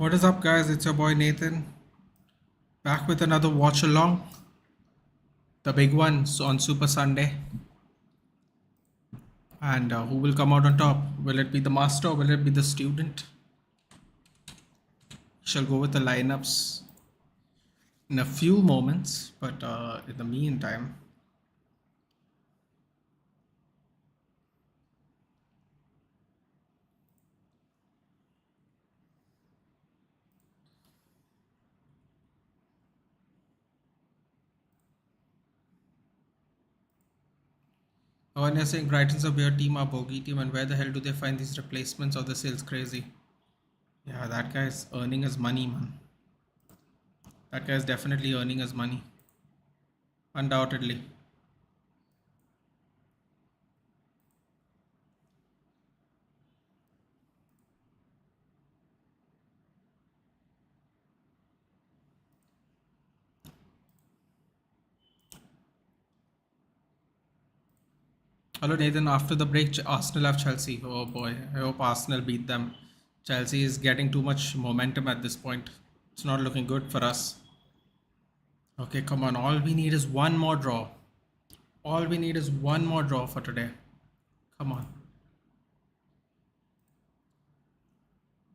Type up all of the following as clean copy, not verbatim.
What is up, guys? It's your boy Nathan, back with another watch along. The big one on Super Sunday. And who will come out on top? Will it be the master or will it be the student? Shall go with the lineups in a few moments, but in the meantime, when you're saying Brighton's a weird team, a bogey team, and where the hell do they find these replacements, or the sales crazy? Yeah, that guy's earning his money, man. That guy's definitely earning his money, undoubtedly. Hello Nathan, after the break, Arsenal have Chelsea. Oh boy, I hope Arsenal beat them. Chelsea is getting too much momentum at this point. It's not looking good for us. Okay, come on. All we need is one more draw. All we need is one more draw for today. Come on.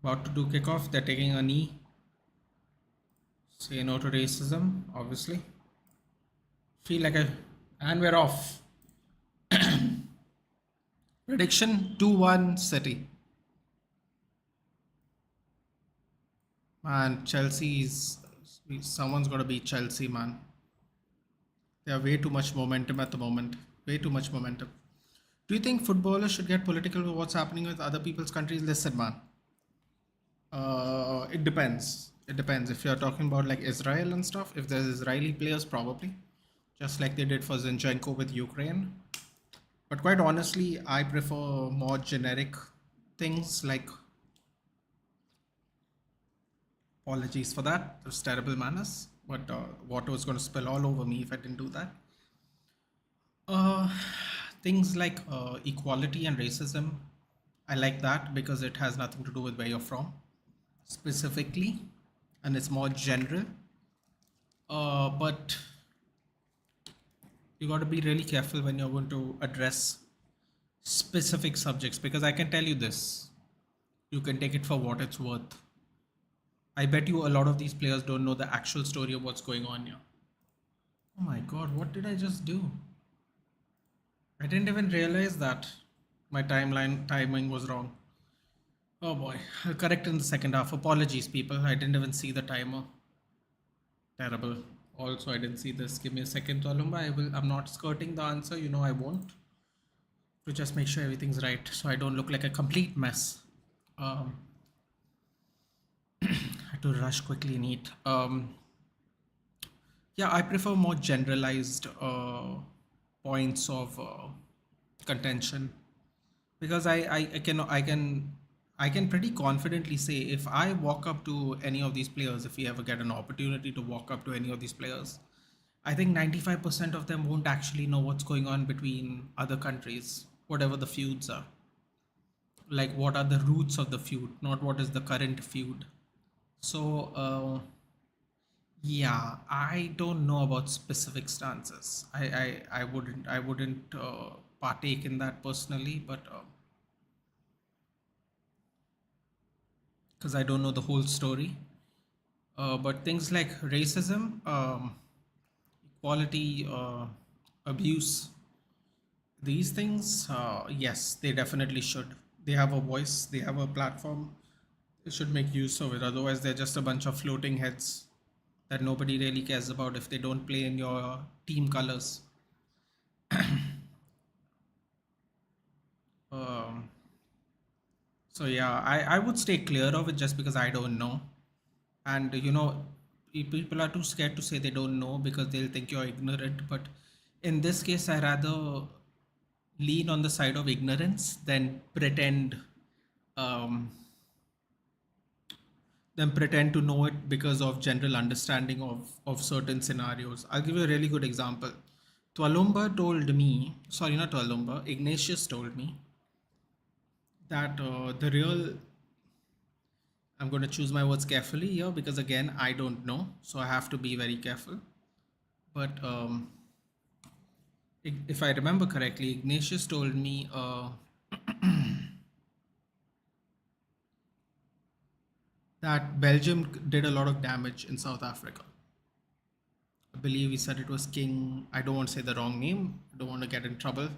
About to do kickoff. They're taking a knee. Say no to racism, obviously. Feel like a. And we're off. Prediction 2-1 City. Man, Chelsea's. Someone's got to beat Chelsea, man. They have way too much momentum at the moment. Way too much momentum. Do you think footballers should get political with what's happening with other people's countries? Listen, man. It depends. It depends. If you're talking about like Israel and stuff, if there's Israeli players, probably. Just like they did for Zinchenko with Ukraine. But quite honestly, I prefer more generic things like. Apologies for that. It was terrible manners. But water was going to spill all over me if I didn't do that. Things like equality and racism. I like that because it has nothing to do with where you're from specifically, and it's more general. But you got to be really careful when you're going to address specific subjects, because I can tell you this, you can take it for what it's worth. I bet you a lot of these players don't know the actual story of what's going on here. Oh my god, what did I just do? I didn't even realize that my timing was wrong. Oh boy, I'll correct in the second half. Apologies, people. I didn't even see the timer. Terrible. Also, I didn't see this. Give me a second, Tolumba. I'm not skirting the answer. You know I won't. To just make sure everything's right, so I don't look like a complete mess. I had to rush quickly and eat. Yeah, I prefer more generalized points of contention, because I can pretty confidently say, if I walk up to any of these players, if we ever get an opportunity to walk up to any of these players, I think 95% of them won't actually know what's going on between other countries, whatever the feuds are. Like, what are the roots of the feud, not what is the current feud. So, yeah, I don't know about specific stances. I wouldn't partake in that personally, but because I don't know the whole story. But things like racism, equality, abuse, these things, yes, they definitely should. They have a voice, they have a platform. They should make use of it. Otherwise, they're just a bunch of floating heads that nobody really cares about if they don't play in your team colors. Um, so yeah, I would stay clear of it just because I don't know. And people are too scared to say they don't know because they'll think you're ignorant. But in this case, I rather lean on the side of ignorance um, than pretend to know it because of general understanding of certain scenarios. I'll give you a really good example. Twalumba told me, sorry, not Twalumba, Ignatius told me that the real I'm going to choose my words carefully here because again, I don't know, so I have to be very careful. But if I remember correctly, Ignatius told me that Belgium did a lot of damage in South Africa. I believe he said it was King. I don't want to say the wrong name. I don't want to get in trouble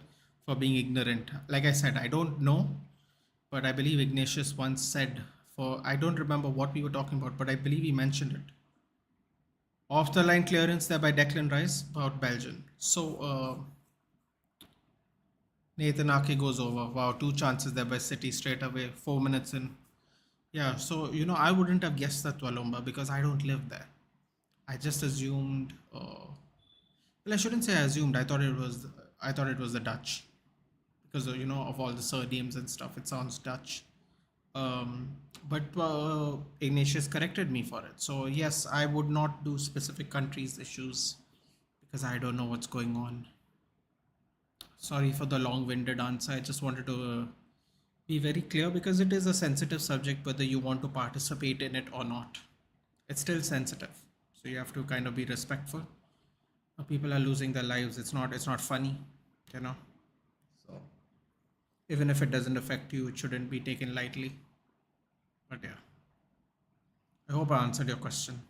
for being ignorant. Like I said, I don't know, but I believe Ignatius once said, for I don't remember what we were talking about, but I believe he mentioned it. Off the line clearance there by Declan Rice about Belgium. So Nathan Ake goes over. Wow, two chances there by City straight away, 4 minutes in. Yeah, so I wouldn't have guessed that Walumba because I don't live there. I just assumed. Well, I shouldn't say I assumed. I thought it was. I thought it was the Dutch because of all the surnames and stuff. It sounds Dutch. But Ignatius corrected me for it. So yes, I would not do specific countries issues because I don't know what's going on. Sorry for the long-winded answer. I just wanted to be very clear because it is a sensitive subject whether you want to participate in it or not. It's still sensitive, so you have to kind of be respectful. People are losing their lives. It's not funny, you know. So even if it doesn't affect you, it shouldn't be taken lightly. But yeah, I hope I answered your question.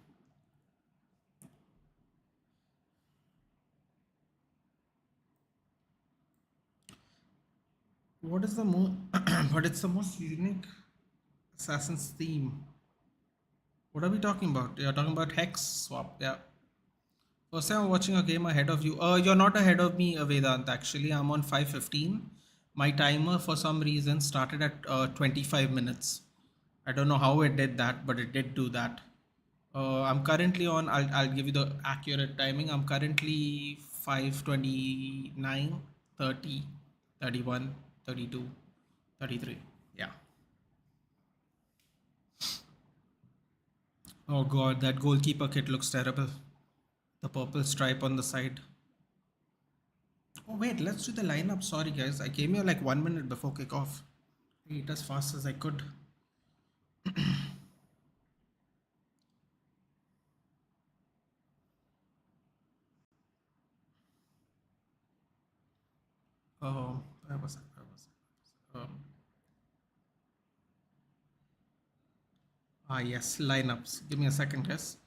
What is the most? But it's the most unique Assassin's theme. What are we talking about? You're talking about hex swap. Yeah. First time I'm watching a game ahead of you. You're not ahead of me, Vedant. Actually, I'm on 5:15. My timer, for some reason, started at 25 minutes. I don't know how it did that, but it did do that. I'm currently on. I'll give you the accurate timing. I'm currently 5:29, 30, 31, 32, 33. Yeah. Oh god, that goalkeeper kit looks terrible. The purple stripe on the side. Oh wait, let's do the lineup. Sorry guys, I came here like 1 minute before kickoff. I ate as fast as I could. Where was I? Where was I? Yes, lineups. Give me a second, guys.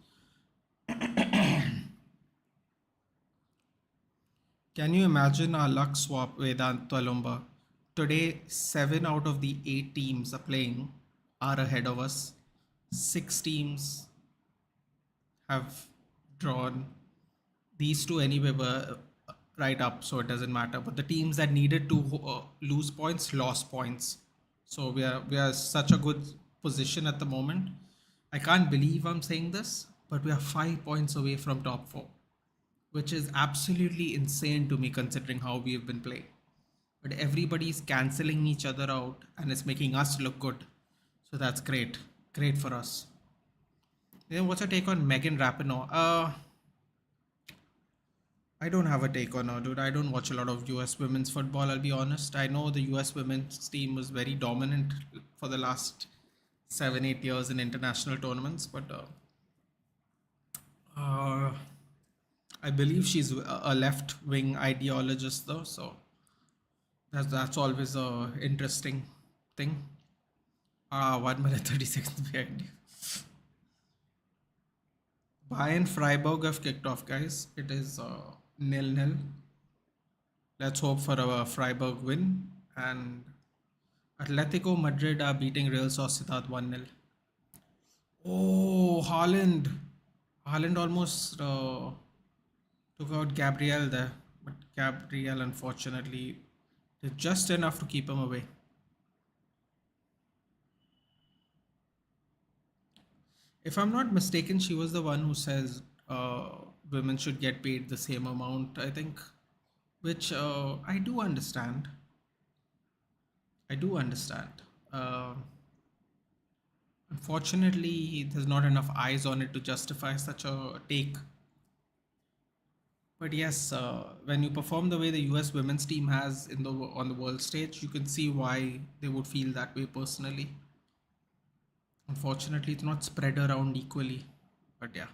Can you imagine our luck swap Vedant Twalumba? Today, 7 out of the 8 teams are playing are ahead of us. 6 teams have drawn. These two anyway were right up, so it doesn't matter. But the teams that needed to lose points lost points. So we are such a good position at the moment. I can't believe I'm saying this, but we are 5 points away from top four, which is absolutely insane to me considering how we've been playing. But everybody's canceling each other out and it's making us look good. So that's great. Great for us. Then what's your take on Megan Rapinoe? I don't have a take on her, dude. I don't watch a lot of US women's football, I'll be honest. I know the US women's team was very dominant for the last 7, 8 years in international tournaments, but uh, I believe she's a left wing ideologist, though, so that's always a interesting thing. 1 minute 30 seconds behind you. Bayern Freiburg have kicked off, guys. It is 0-0. Let's hope for a Freiburg win. And Atletico Madrid are beating Real Sociedad 1-0. Oh, Haaland. Haaland almost took out Gabriel there. But Gabriel, unfortunately, did just enough to keep him away. If I'm not mistaken, she was the one who says women should get paid the same amount, I think, which I do understand. I do understand. Uh, Unfortunately, there's not enough eyes on it to justify such a take. But yes, when you perform the way the US women's team has on the world stage, you can see why they would feel that way personally. Unfortunately, it's not spread around equally. But yeah,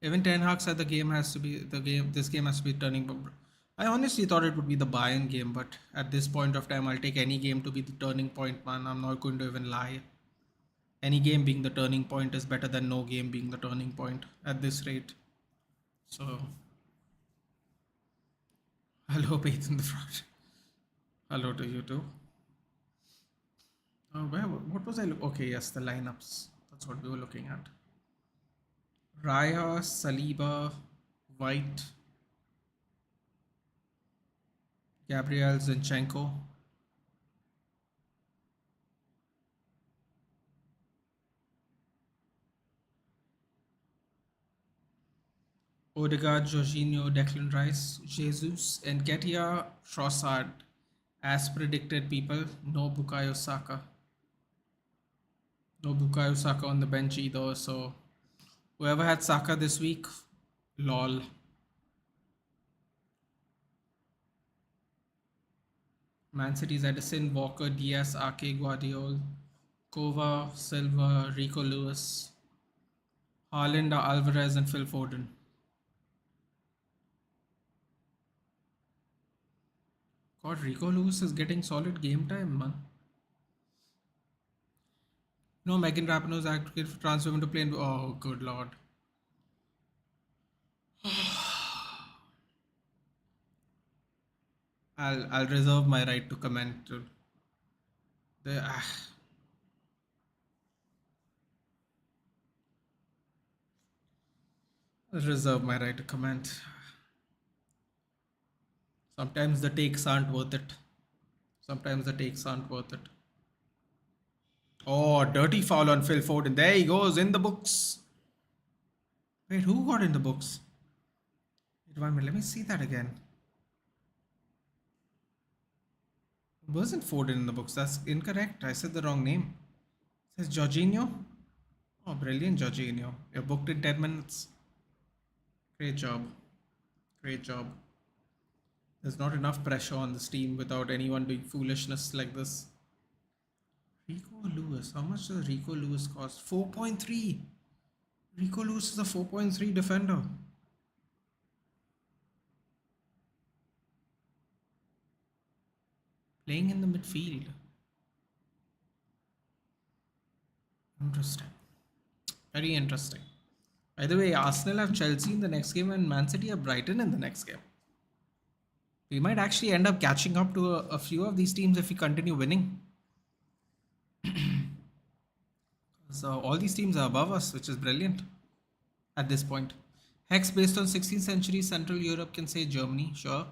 even Ten Hag said the game has to be the game. This game has to be turning. I honestly thought it would be the Bayern game, but at this point of time, I'll take any game to be the turning point, man. I'm not going to even lie. Any game being the turning point is better than no game being the turning point at this rate. So, hello, Faith in the front. Hello to you too. What was I? Okay, yes, the lineups. That's what we were looking at. Raya, Saliba, White, Gabriel Zinchenko, Odegaard, Jorginho, Declan Rice, Jesus, and Ketia, Trossard. As predicted, people, no Bukayo Saka. No Bukayo Saka on the bench either. So whoever had Saka this week, lol. Man City's Edison, Walker, Diaz, Ake, Guardiol, Kova, Silva, Rico Lewis, Haaland, Alvarez, and Phil Foden. God, Rico Lewis is getting solid game time, man. No, Megan Rapinoe's advocate for transfer him to play. Oh, good lord. I'll reserve my right to comment. The reserve my right to comment. Sometimes the takes aren't worth it. Sometimes the takes aren't worth it. Oh, dirty foul on Phil Foden. There he goes in the books. Wait, who got in the books? Wait 1 minute. Let me see that again. Wasn't Foden in the books? That's incorrect. I said the wrong name. It says Jorginho. Oh, brilliant, Jorginho. You're booked in 10 minutes. Great job. Great job. There's not enough pressure on this team without anyone doing foolishness like this. Rico Lewis. How much does Rico Lewis cost? 4.3. Rico Lewis is a 4.3 defender. Playing in the midfield. Interesting. Very interesting. By the way, Arsenal have Chelsea in the next game and Man City have Brighton in the next game. We might actually end up catching up to a few of these teams if we continue winning. So all these teams are above us, which is brilliant at this point. Hex based on 16th century Central Europe can say Germany, sure.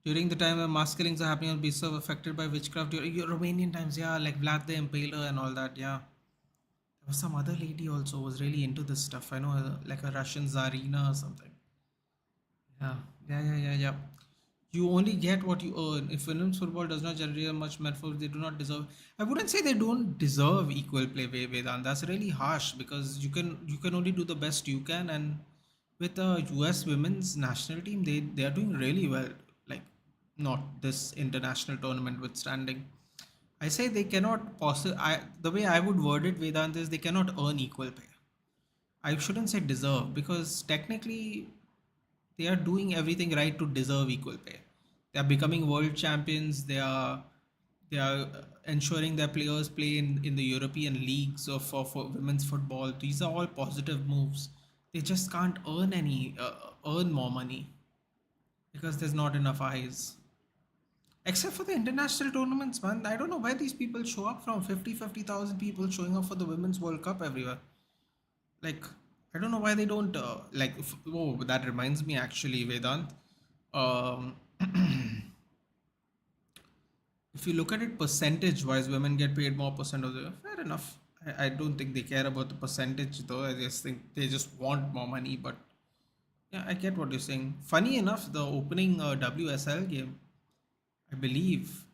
During the time when mass killings are happening on basis of affected by witchcraft during Romanian times, yeah, like Vlad the Impaler and all that, yeah. There was some other lady also who was really into this stuff. I know, like a Russian Tsarina or something. Yeah. You only get what you earn. If women's football does not generate much metaphor, they do not deserve. I wouldn't say they don't deserve equal play, Vedant. That's really harsh because you can only do the best you can. And with the U.S. women's national team, they are doing really well. Like not this international tournament withstanding. I say they cannot possibly. The way I would word it, Vedant, is they cannot earn equal pay. I shouldn't say deserve because technically they are doing everything right to deserve equal pay. They are becoming world champions. They are ensuring their players play in the European leagues or for women's football. These are all positive moves. They just can't earn more money because there's not enough eyes. Except for the international tournaments, man. I don't know why these people show up from 50,000 people showing up for the Women's World Cup everywhere. Like, I don't know why they don't, oh, that reminds me actually, Vedant. Um, if you look at it percentage wise, women get paid more percent of the, fair enough. I don't think they care about the percentage though. I just think they just want more money. But yeah, I get what you're saying. Funny enough, the opening WSL game, I believe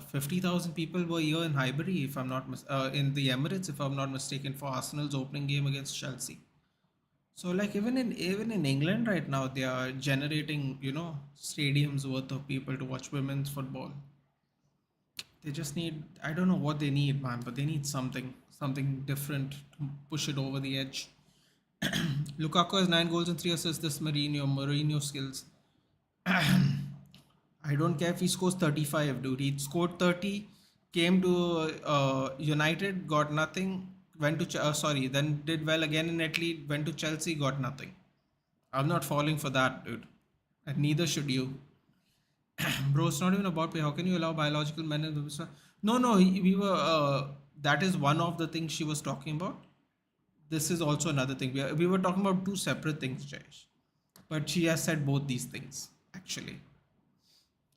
50,000 people were here in Highbury, if I'm not in the Emirates, if I'm not mistaken, for Arsenal's opening game against Chelsea. So like even in England right now, they are generating stadiums worth of people to watch women's football. They just need, I don't know what they need, man, but they need something different to push it over the edge. Lukaku has 9 goals and 3 assists. This Mourinho skills. I don't care if he scores 35, dude. He scored 30, came to United, got nothing. Went to sorry, then did well again in Italy. Went to Chelsea, got nothing. I'm not falling for that, dude, and neither should you. Bro, it's not even about pay. How can you allow biological men and women? No, no, we were. That is one of the things she was talking about. This is also another thing. We were talking about two separate things, Jayesh. But she has said both these things, actually.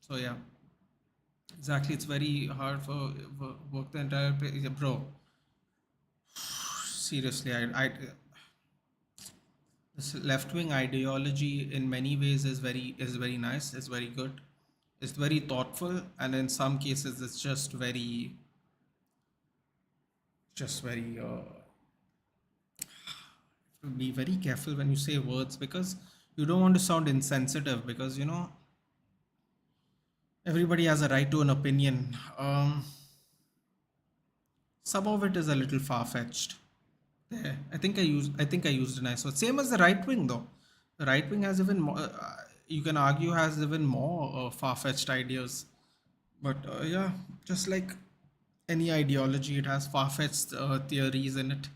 So, yeah, exactly. It's very hard for work the entire pay. Yeah, bro, seriously, this left wing ideology in many ways is very nice. It's very good. It's very thoughtful, and in some cases, it's just very. Be very careful when you say words because you don't want to sound insensitive because everybody has a right to an opinion. Some of it is a little far-fetched. There, I think I used a nice word. Same as the right wing though. The right wing has even more. You can argue has even more far-fetched ideas. But yeah, just like any ideology, it has far-fetched theories in it.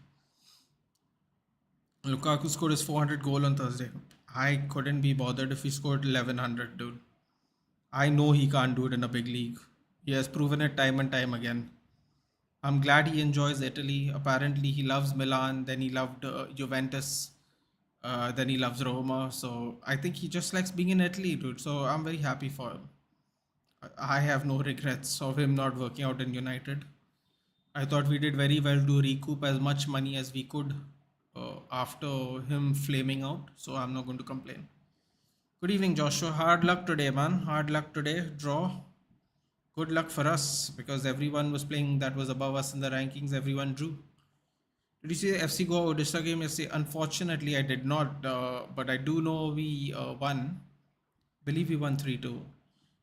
Lukaku scored his 400 goal on Thursday. I couldn't be bothered if he scored 1100, dude. I know he can't do it in a big league. He has proven it time and time again. I'm glad he enjoys Italy. Apparently, he loves Milan, then he loved Juventus, then he loves Roma. So I think he just likes being in Italy, dude. So I'm very happy for him. I have no regrets of him not working out in United. I thought we did very well to recoup as much money as we could after him flaming out. So I'm not going to complain. Good evening, Joshua. Hard luck today, man. Hard luck today. Draw. Good luck for us because everyone was playing that was above us in the rankings. Everyone drew. Did you see the FC Goa Odisha game yesterday? Unfortunately, I did not, but I do know we won. Believe we won 3-2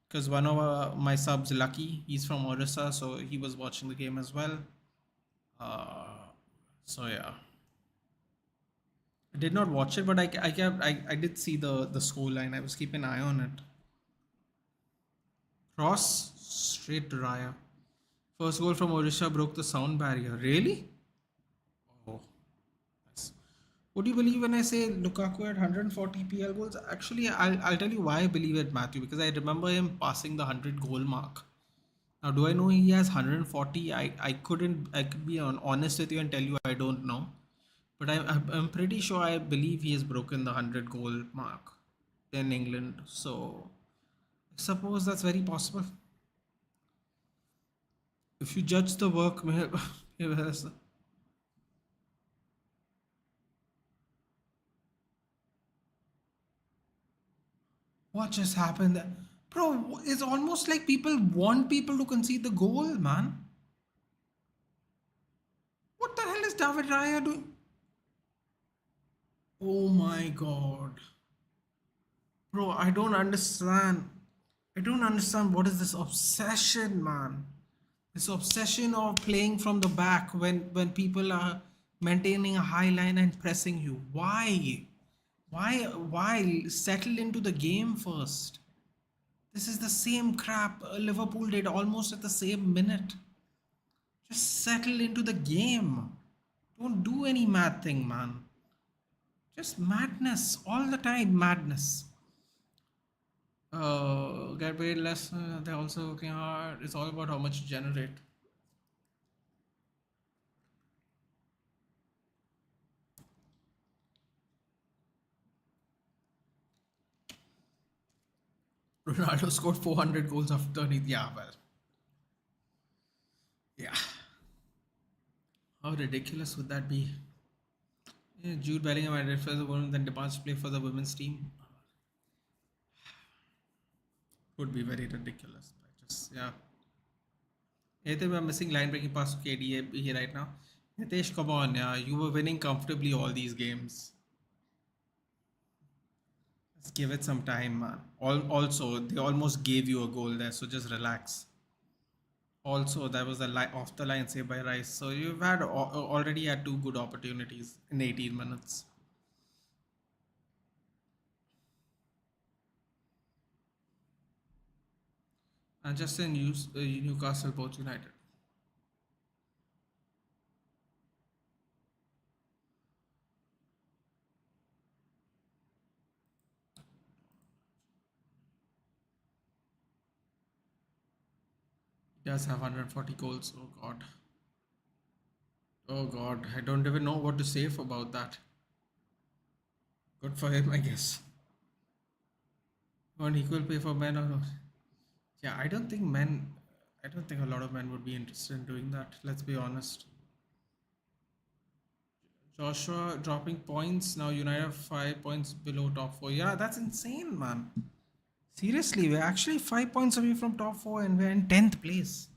because one of my subs, Lucky, he's from Odisha, so he was watching the game as well. Uh, so yeah, I did not watch it, but I did see the score line. I was keeping an eye on it. Cross straight to Raya. First goal from Odisha broke the sound barrier. Really? Oh, yes. Would you believe when I say Lukaku had 140 PL goals? Actually, I'll tell you why I believe it, Matthew, because I remember him passing the 100 goal mark. Now, do I know he has 140? I could be honest with you and tell you I don't know. But I'm pretty sure I believe he has broken the 100 goal mark in England. So, I suppose that's very possible. If you judge the work, what just happened? Bro, it's almost like people want people to concede the goal, man. What the hell is David Raya doing? Oh my god. Bro, I don't understand. I don't understand what is this obsession, man. This obsession of playing from the back when people are maintaining a high line and pressing you. Why? Why settle into the game first? This is the same crap Liverpool did almost at the same minute. Just settle into the game. Don't do any mad thing, man. Just madness all the time, madness. Get paid less. They're also working hard. It's all about how much you generate. Ronaldo scored 400 goals after 30. Yeah, well, yeah. How ridiculous would that be? Yeah, Jude Bellingham added for the women, then demands to play for the women's team. Would be very ridiculous. But just yeah. Anything we're missing line breaking pass to KDA here right now. Nitesh, come on, yeah. You were winning comfortably all these games. Just give it some time, man. Also, they almost gave you a goal there, so just relax. Also, that was a off the line save by Rice. So you've had already had two good opportunities in 18 minutes. And just in Newcastle, both United. He does have 140 goals. Oh God. Oh God. I don't even know what to say about that. Good for him, I guess. On equal pay for men or not. Yeah, I don't think men. I don't think a lot of men would be interested in doing that. Let's be honest. Joshua dropping points now. United have 5 points below top four. Yeah, that's insane, man. Seriously, we're actually 5 points away from top four, and we're in 10th place.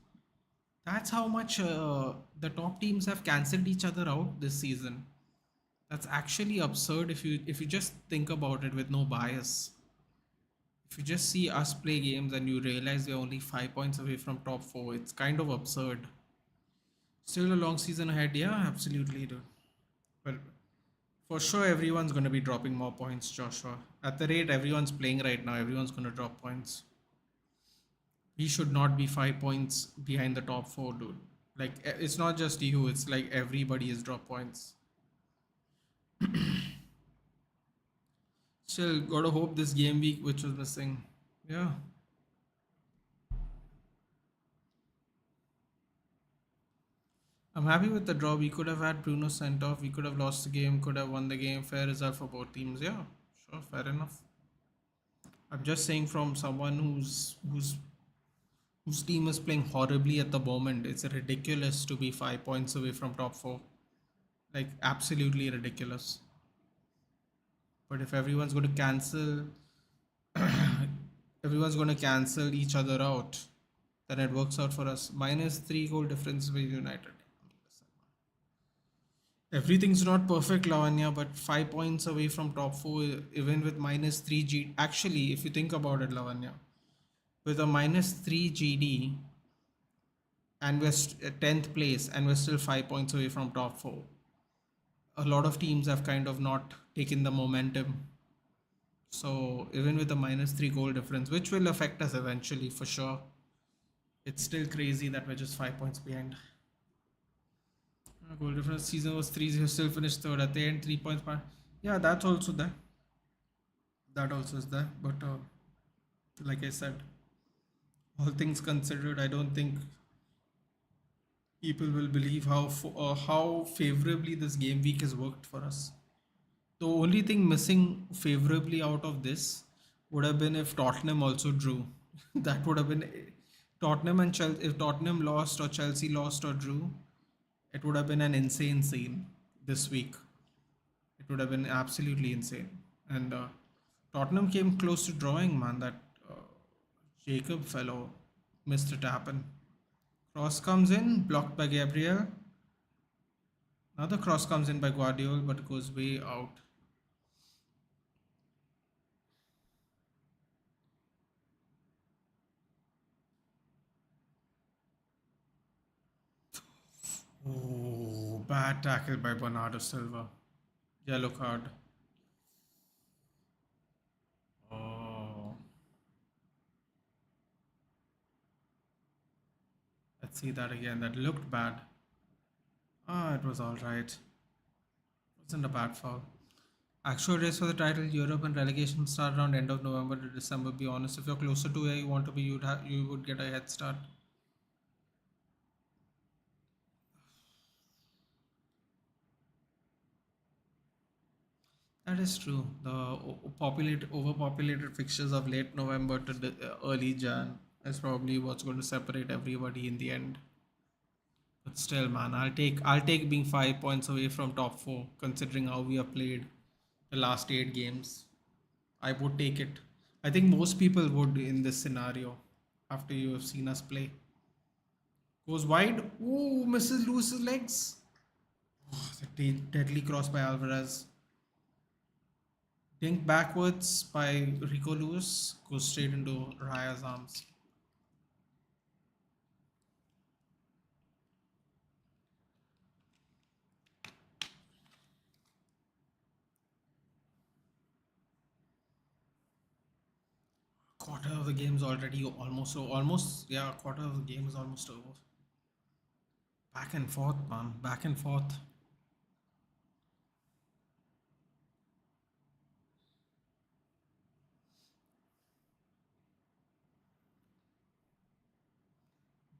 That's how much the top teams have cancelled each other out this season. That's actually absurd if you just think about it with no bias. If you just see us play games and you realize we're only 5 points away from top four, it's kind of absurd. Still a long season ahead, yeah, absolutely, dude. But for sure, everyone's going to be dropping more points, Joshua. At the rate everyone's playing right now, everyone's going to drop points. We should not be 5 points behind the top four, dude. Like, it's not just you, it's like everybody is drop points. Still, gotta hope this game week, which was missing. Yeah. I'm happy with the draw. We could have had Bruno sent off. We could have lost the game. Could have won the game. Fair result for both teams. Yeah, sure, fair enough. I'm just saying from someone whose team is playing horribly at the moment. It's ridiculous to be 5 points away from top four. Like absolutely ridiculous. But if everyone's going to cancel, everyone's going to cancel each other out, then it works out for us. Minus 3 goal difference with United. Everything's not perfect, Lavanya, but 5 points away from top four, even with minus 3 G. Actually, if you think about it, Lavanya, with a minus 3 GD and we're 10th place and we're still 5 points away from top four, a lot of teams have kind of not taken the momentum. So, even with a minus 3 goal difference, which will affect us eventually for sure, it's still crazy that we're just 5 points behind. Goal difference season was 3-0, still finished third at the end, 3 points. Yeah, that's also there. That also is there. But like I said, all things considered, I don't think people will believe how favorably this game week has worked for us. The only thing missing favorably out of this would have been if Tottenham also drew. That would have been Tottenham and Chelsea. If Tottenham lost or Chelsea lost or drew, it would have been an insane scene this week. It would have been absolutely insane. And Tottenham came close to drawing, man. That uh, Jacob fellow missed it happen. Cross comes in, blocked by Gabriel. Another cross comes in by Guardiola, but goes way out. Oh, bad tackle by Bernardo Silva. Yellow card. Oh, let's see that again. That looked bad. Ah, it was all right. Wasn't a bad foul. Actual race for the title, Europe and relegation start around end of November to December. Be honest, if you're closer to where you want to be, you would get a head start. That is true. The overpopulated fixtures of late November to early Jan is probably what's going to separate everybody in the end. But still, man, I'll take being 5 points away from top four, considering how we have played the last 8 games. I would take it. I think most people would in this scenario after you have seen us play. Goes wide. Ooh, misses Lewis's legs. Oh, the deadly cross by Alvarez. Dink backwards by Rico Lewis. Goes straight into Raya's arms. of the game's already almost, yeah, quarter of the game is almost over. Back and forth, man. Back and forth.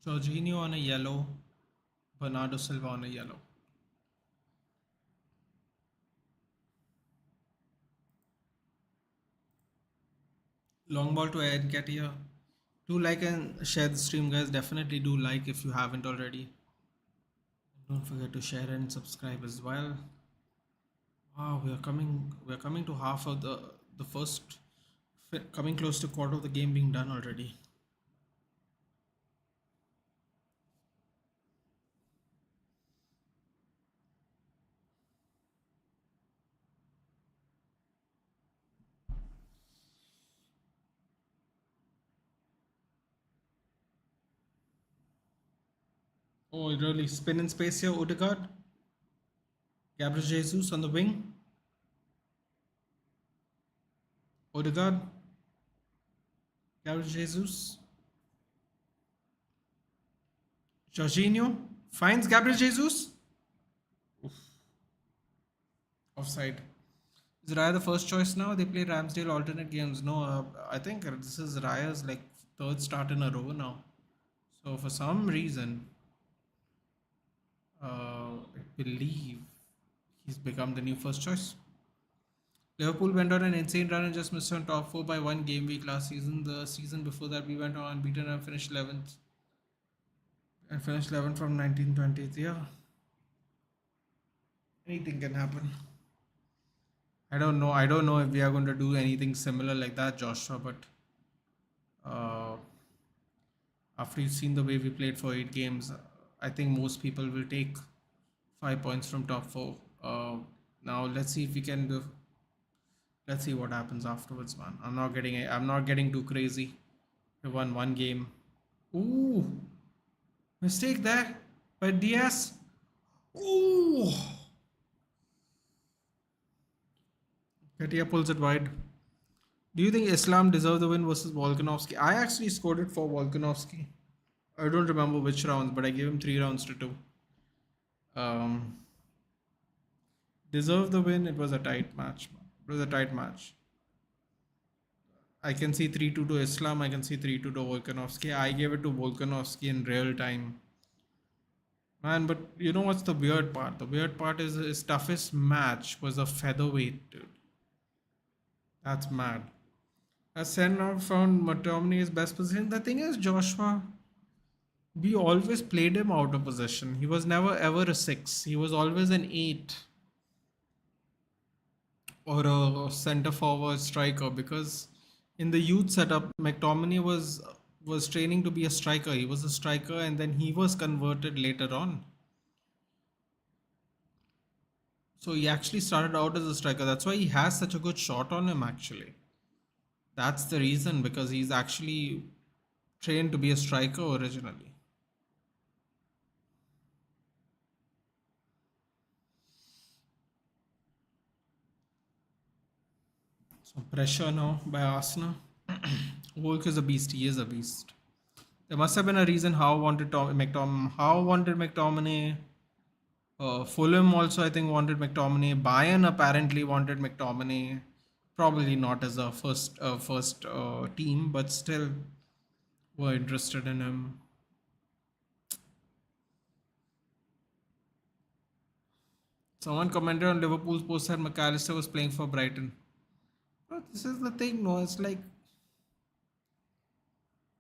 Jorginho on a yellow. Bernardo Silva on a yellow. Long ball to Nketiah. Do like and share the stream, guys. Definitely do like if you haven't already. Don't forget to share and subscribe as well. Wow, we are coming to half of the first, coming close to quarter of the game being done already. Oh, really? Spin in space here, Odegaard. Gabriel Jesus on the wing. Odegaard. Gabriel Jesus. Jorginho finds Gabriel Jesus. Offside. Is Raya the first choice now? They play Ramsdale alternate games. No, I think this is Raya's like third start in a row now. So for some reason, I believe he's become the new first choice. Liverpool went on an insane run and just missed on top four by one game week last season. The season before that, we went on unbeaten and finished 11th. And finished 11th from 1920th. Yeah, anything can happen. I don't know. I don't know if we are going to do anything similar like that, Joshua. But uh, after you've seen the way we played for 8 games, I think most people will take 5 points from top four. Now let's see if we can do. Let's see what happens afterwards, man. I'm not getting too crazy. We won one game. Ooh, mistake there by Diaz. Ooh, Katia pulls it wide. Do you think Islam deserved the win versus Volkanovski? I actually scored it for Volkanovski. I don't remember which rounds, but I gave him 3 rounds to two. Um, deserved the win. It was a tight match. It was a tight match. I can see 3-2 to Islam. I can see 3-2 to Volkanovski. I gave it to Volkanovski in real time. Man, but you know what's the weird part? The weird part is his toughest match was a featherweight, dude. That's mad. As Sen found McTominay's best position. The thing is, Joshua, we always played him out of position. He was never ever a six. He was always an eight or a center forward striker because in the youth setup, McTominay was training to be a striker. He was a striker and then he was converted later on. So he actually started out as a striker. That's why he has such a good shot on him actually. That's the reason because he's actually trained to be a striker originally. So pressure now by Arsenal. Wolk is a beast. He is a beast. There must have been a reason how wanted McTominay. Fulham also, I think, wanted McTominay. Bayern apparently wanted McTominay. Probably not as a first team, but still were interested in him. Someone commented on Liverpool's post that McAllister was playing for Brighton. But this is the thing, no? It's like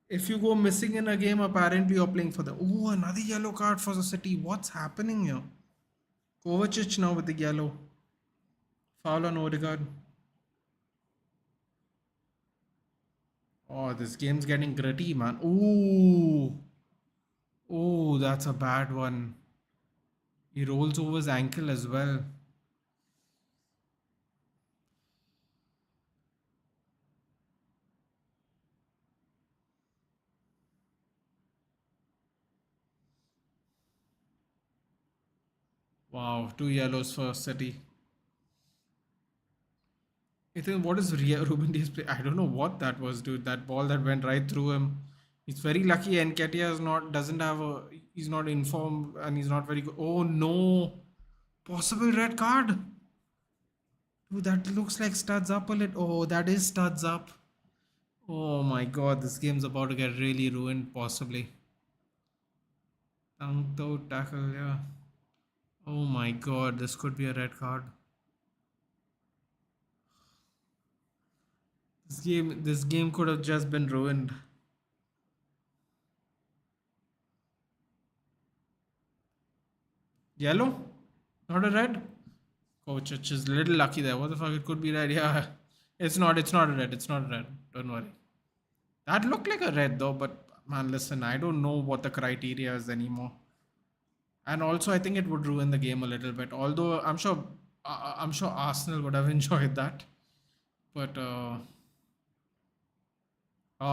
if you go missing in a game, apparently you're playing for the. Oh, another yellow card for the City. What's happening here? Kovacic now with the yellow. Foul on Odegaard. Oh, this game's getting gritty, man. Ooh. Oh, that's a bad one. He rolls over his ankle as well. Wow, 2 yellows for City. I think what is Ruben Diaz play? I don't know what that was, dude. That ball that went right through him. He's very lucky. And Ketia is not doesn't have a. He's not informed and he's not very good. Oh no! Possible red card. Dude, that looks like studs up a little. Oh, that is studs up. Oh my god, this game's about to get really ruined. Possibly. Tongue toe tackle. Yeah. Oh my god, this could be a red card. This game could have just been ruined. Yellow? Not a red? Coach is a little lucky there. What the fuck? It could be red. Yeah. It's not. It's not a red. It's not a red. Don't worry. That looked like a red though, but man, listen, I don't know what the criteria is anymore. And also, I think it would ruin the game a little bit. Although I'm sure Arsenal would have enjoyed that. But oh,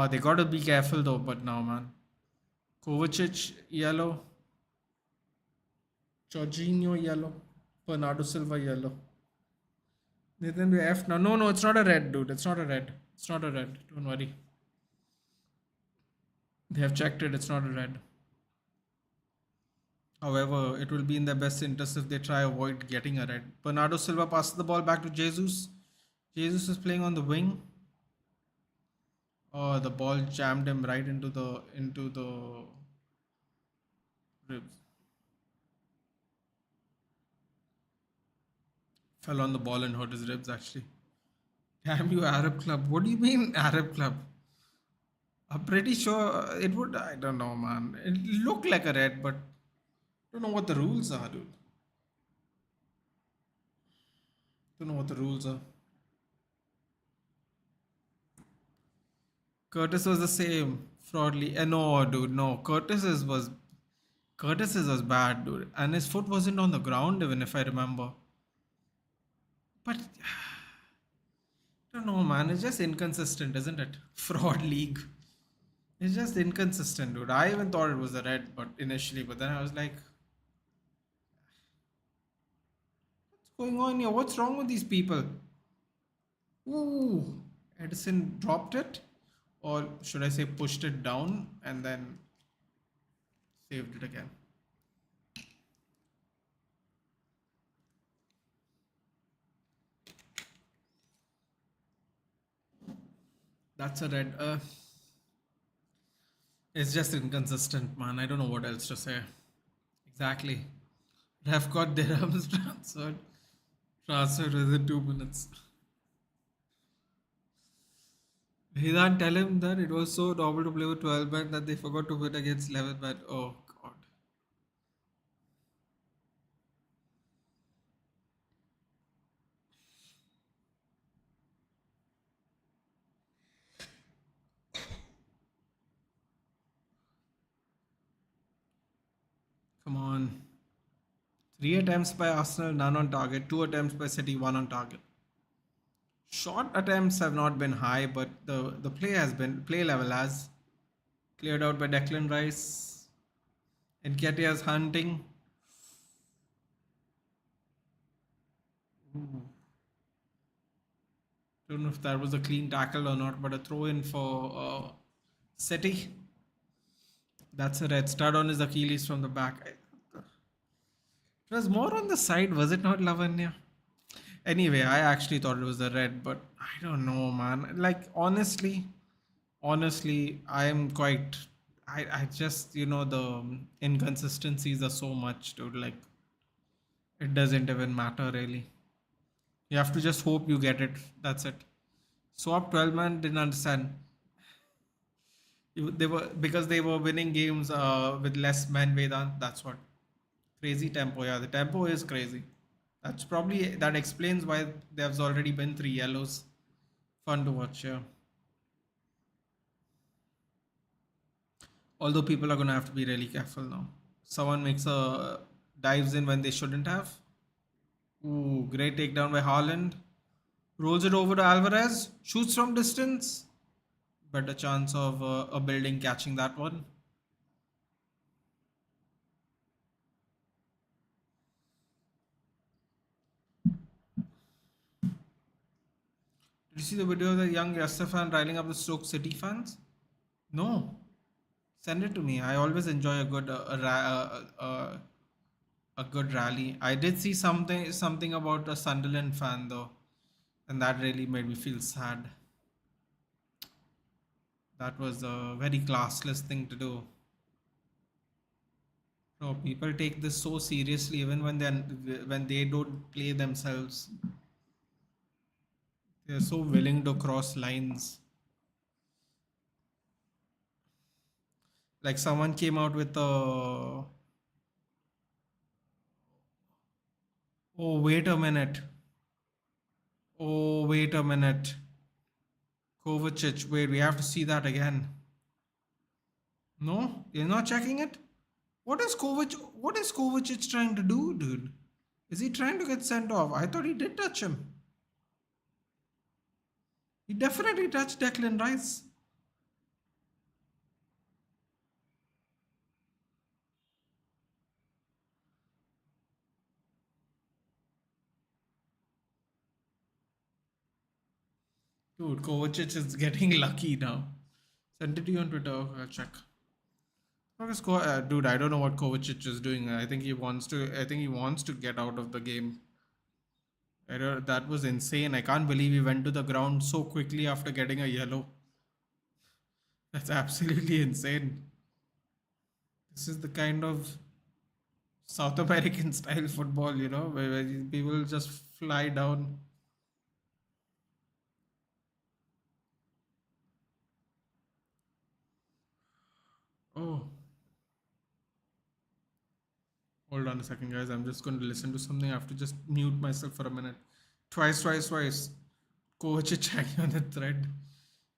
they got to be careful though. But now, man, Kovacic yellow, Jorginho yellow, Bernardo Silva yellow. Nathan we F now. No, no, it's not a red, dude. It's not a red. It's not a red. Don't worry. They have checked it. It's not a red. However, it will be in their best interest if they try avoid getting a red. Bernardo Silva passes the ball back to Jesus. Jesus is playing on the wing. Oh, the ball jammed him right into the ribs. Fell on the ball and hurt his ribs actually. Damn you, Arab club. What do you mean, Arab club? I'm pretty sure it would. I don't know, man. It looked like a red, but don't know what the rules are, dude. Don't know what the rules are. Curtis was the same. Fraudly. No, dude. No. Curtis's was bad, dude. And his foot wasn't on the ground, even if I remember. But I don't know, man. It's just inconsistent, isn't it? Fraud league. It's just inconsistent, dude. I even thought it was a red, but initially, but then I was like, what's going on here? What's wrong with these people? Ooh, Edison dropped it, or should I say pushed it down and then saved it again. That's a red. It's just inconsistent, man. I don't know what else to say. Exactly. Ref got dirhams transferred within 2 minutes. He can't tell him that it was so normal to play with 12 men that they forgot to win against 11 men. Oh, God. Come on. Three attempts by Arsenal, none on target. Two attempts by City, one on target. Shot attempts have not been high, but the play level has cleared out by Declan Rice. And Nketiah's hunting. Ooh. Don't know if that was a clean tackle or not, but a throw in for City. That's a red. Stud on his Achilles from the back. It was more on the side, was it not, Lavanya? Anyway, I actually thought it was a red, but I don't know, man. Like honestly, I am quite. I just the inconsistencies are so much, dude. Like it doesn't even matter really. You have to just hope you get it. That's it. Swap 12 man didn't understand. They were because they were winning games with less men. Vedant. That's what crazy tempo. Yeah, the tempo is crazy. That explains why there's already been three yellows. Fun to watch. Yeah. Although people are gonna have to be really careful now. Someone makes a dives in when they shouldn't have. Ooh, great takedown by Haaland. Rolls it over to Alvarez. Shoots from distance. Better chance of a building catching that one. you see the video of the young Leicester fan riling up the Stoke City fans? No. Send it to me. I always enjoy a good rally. I did see something about a Sunderland fan though, and that really made me feel sad. That was a very classless thing to do. No, people take this so seriously even when they don't play themselves. They're so willing to cross lines. Like someone came out with a, oh wait a minute. Oh wait a minute. Kovacic, wait, we have to see that again. No, you're not checking it? What is Kovacic trying to do, dude? Is he trying to get sent off? I thought he did touch him. He definitely touched Declan Rice. Dude, Kovacic is getting lucky now. Send it to you on Twitter. I'll check. Dude, I don't know what Kovacic is doing. I think he wants to. I think he wants to get out of the game. That was insane. I can't believe he went to the ground so quickly after getting a yellow. That's absolutely insane. This is the kind of South American style football, where people just fly down. Oh, hold on a second, guys. I'm just going to listen to something. I have to just mute myself for a minute. Twice, twice, twice. Kovacic hanging on the thread.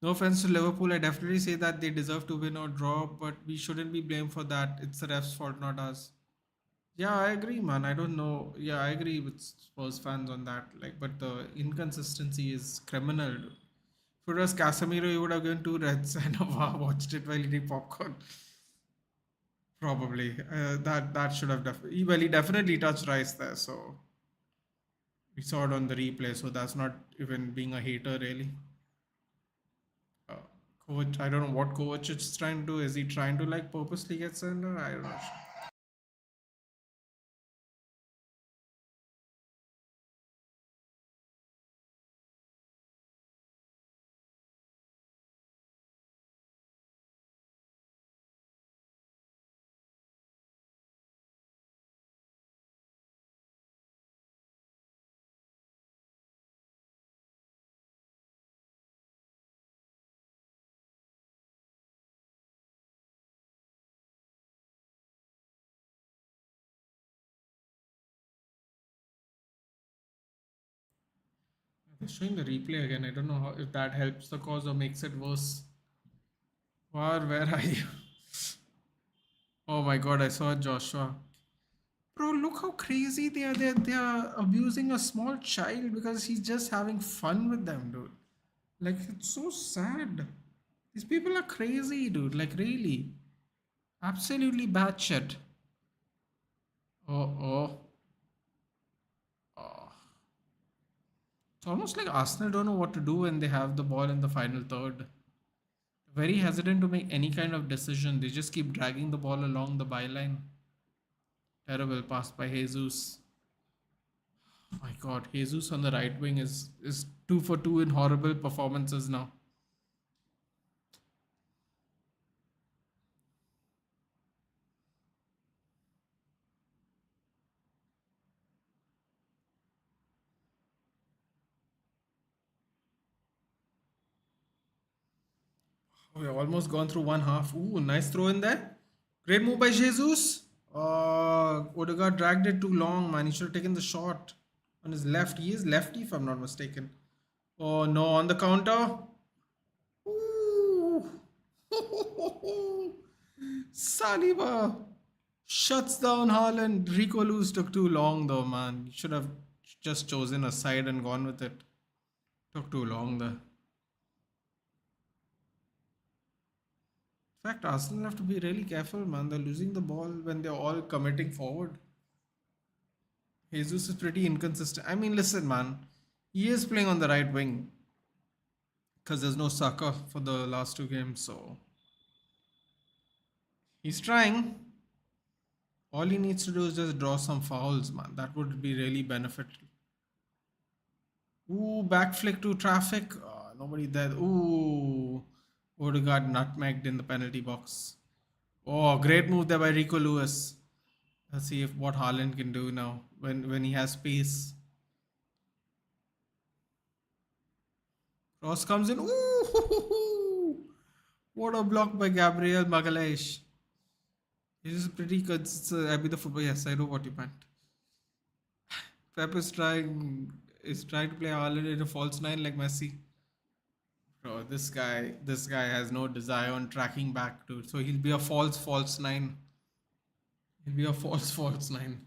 No offense to Liverpool, I definitely say that they deserve to win or draw, but we shouldn't be blamed for that. It's the refs' fault, not us. Yeah, I agree, man. I don't know. Yeah, I agree with Spurs fans on that. Like, but the inconsistency is criminal. If it was Casemiro, he would have given two reds and watched it while eating popcorn. Probably. That should have definitely. Well, he definitely touched Rice there, so we saw it on the replay. So that's not even being a hater, really. Uh, Coach, I don't know what Kovacic is trying to do. Is he trying to like purposely get center? I don't know. They're showing the replay again. I don't know if that helps the cause or makes it worse. Where are you? Oh my god, I saw Joshua. Bro, look how crazy they are. They are abusing a small child because he's just having fun with them, dude. Like it's so sad. These people are crazy, dude. Like really. Absolutely batshit. Oh, oh. Oh. It's almost like Arsenal don't know what to do when they have the ball in the final third. Very hesitant to make any kind of decision. They just keep dragging the ball along the byline. Terrible pass by Jesus. Oh my god, Jesus on the right wing is 2 for 2 in horrible performances now. Oh, we've almost gone through one half. Ooh, nice throw in there. Great move by Jesus. Odegaard dragged it too long, man. He should have taken the shot on his left. He is lefty, if I'm not mistaken. Oh no, on the counter. Ooh. Saliba shuts down Haaland. Rico Luz took too long though, man. You should have just chosen a side and gone with it. Took too long there. In fact, Arsenal have to be really careful, man. They're losing the ball when they're all committing forward. Jesus is pretty inconsistent. I mean, listen, man. He is playing on the right wing. because there's no Saka for the last two games. So he's trying. All he needs to do is just draw some fouls, man. That would be really beneficial. Ooh, back flick to traffic. Nobody there. Ooh, Odegaard nutmegged in the penalty box. Oh, great move there by Rico Lewis. Let's see if what Haaland can do now when he has space. Cross comes in. Ooh, what a block by Gabriel Magalhaes. This is pretty good. It's Abby the football. Yes, I know what you meant. Pep is trying to play Haaland in a false nine like Messi. Bro, this guy has no desire on tracking back, dude. So he'll be a false nine. He'll be a false nine.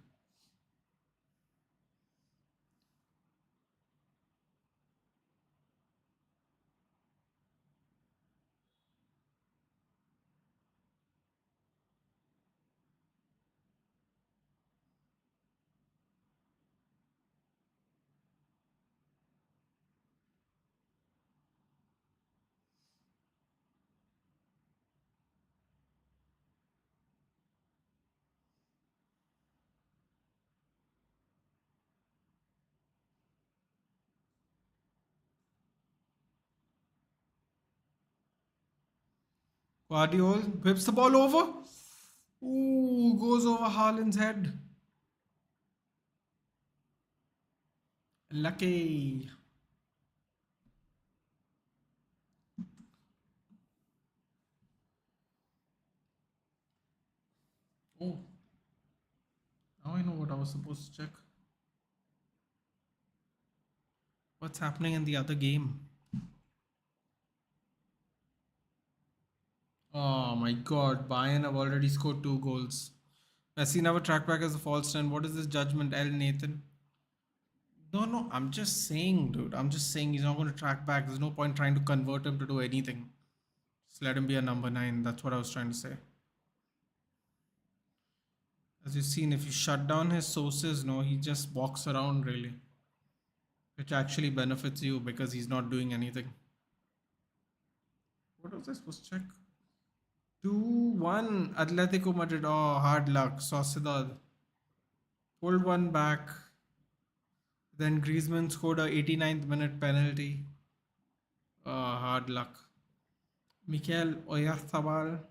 Guardiol whips the ball over. Ooh, goes over Haaland's head. Lucky. Oh, now I know what I was supposed to check. What's happening in the other game? Oh my god, Bayern have already scored 2 goals. Messi never tracked back as a false nine. What is this judgment, El Nathan? No, I'm just saying, dude. I'm just saying he's not going to track back. There's no point trying to convert him to do anything. Just let him be a number 9. That's what I was trying to say. As you've seen, if you shut down his sources, no, he just walks around really. Which actually benefits you because he's not doing anything. What was I supposed to check? 2-1 Atletico Madrid. Oh, hard luck. Sociedad pulled one back. Then Griezmann scored a 89th minute penalty. Hard luck. Mikel Oyarzabal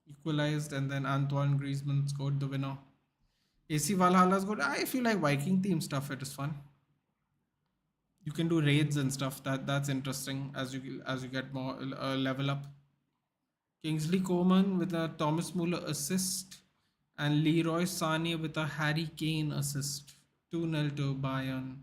equalized, and then Antoine Griezmann scored the winner. AC Valhalla's good. I feel like Viking theme stuff. It is fun. You can do raids and stuff. That's interesting as you get more level up. Kingsley Coman with a Thomas Muller assist, and Leroy Sané with a Harry Kane assist. 2-0 to Bayern.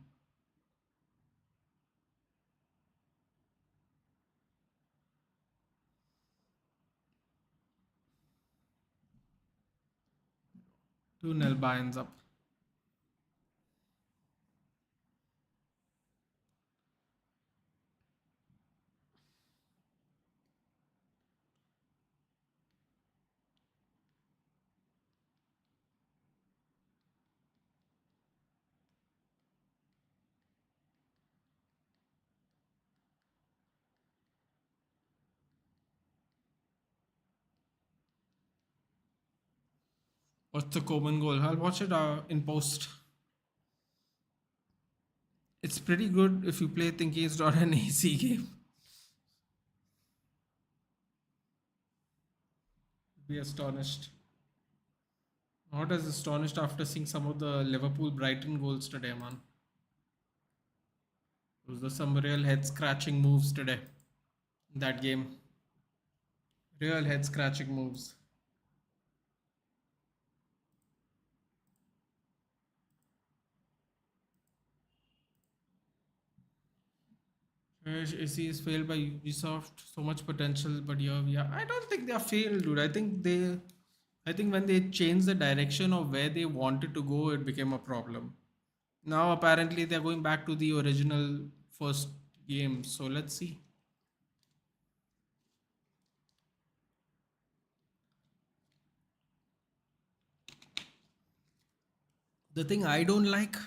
Two nil Bayern's up. What's the Coman goal? I'll watch it in post. It's pretty good if you play thinking it's not an AC game. Be astonished. Not as astonished after seeing some of the Liverpool Brighton goals today, man. Those were some real head scratching moves today in that game. Real head scratching moves. AC is failed by Ubisoft. So much potential, but yeah, I don't think they are failed, dude. I think when they changed the direction of where they wanted to go, it became a problem. Now apparently they're going back to the original first game. So let's see. The thing I don't like,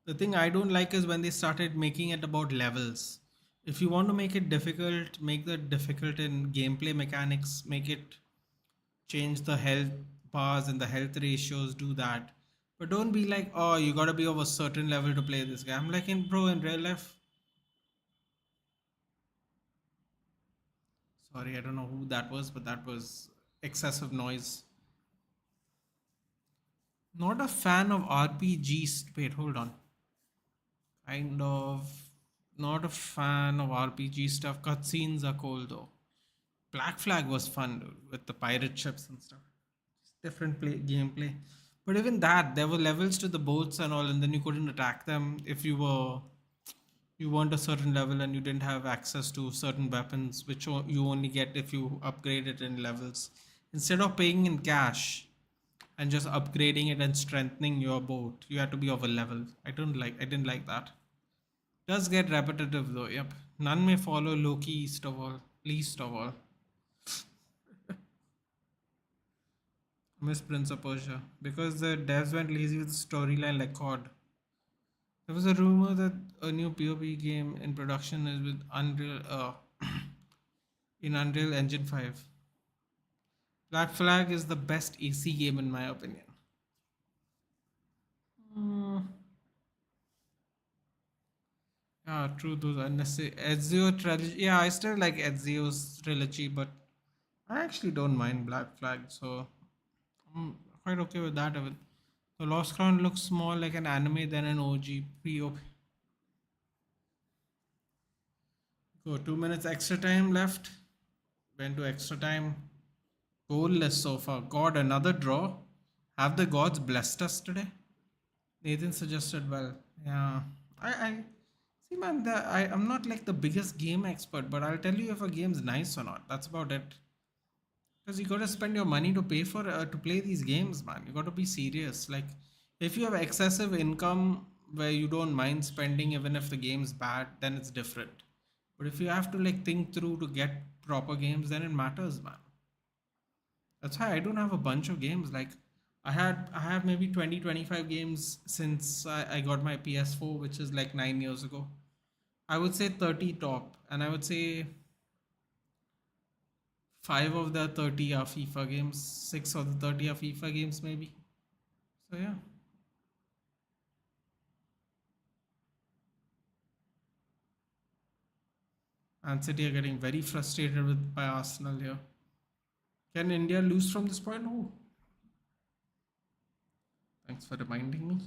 The thing I don't like is when they started making it about levels. If you want to make it difficult, make that difficult in gameplay mechanics, make it change the health bars and the health ratios, do that. But don't be like, oh, you gotta be of a certain level to play this game. I'm like, in bro, in real life, sorry, I don't know who that was, but that was excessive noise. Not a fan of RPGs. Wait, hold on. Kind of not a fan of RPG stuff. Cutscenes are cool though. Black Flag was fun, dude, with the pirate ships and stuff. Different gameplay. But even that, there were levels to the boats and all, and then you couldn't attack them if you weren't a certain level and you didn't have access to certain weapons, which you only get if you upgrade it in levels. Instead of paying in cash and just upgrading it and strengthening your boat, you had to be of a level. I didn't like that. Does get repetitive though. Yep. None may follow Loki east of all, least of all. Miss Prince of Persia because the devs went lazy with the storyline like COD. There was a rumor that a new PoE game in production is with Unreal in Unreal Engine 5. Black Flag is the best AC game in my opinion. Hmm. Yeah, true. Those unnecessary Ezio trilogy. Yeah, I still like Ezio's trilogy, but I actually don't mind Black Flag, so I'm quite okay with that. Even the Lost Crown looks more like an anime than an OG pre-op. Go 2 minutes extra time left. Went to extra time. Goalless so far. God, another draw. Have the gods blessed us today? Nathan suggested well. Yeah. I see man, I'm not like the biggest game expert, but I'll tell you if a game's nice or not. That's about it. Because you gotta spend your money to pay for to play these games, man. You gotta be serious. Like, if you have excessive income where you don't mind spending even if the game's bad, then it's different. But if you have to like think through to get proper games, then it matters, man. That's why I don't have a bunch of games. Like, I have maybe 20 25 games since I got my PS4, which is like 9 years ago. I would say 30 top, and I would say five of the 30 are FIFA games, six of the 30 are FIFA games, maybe. So yeah, Man City are getting very frustrated with by Arsenal here. Can India lose from this point? Oh, thanks for reminding me.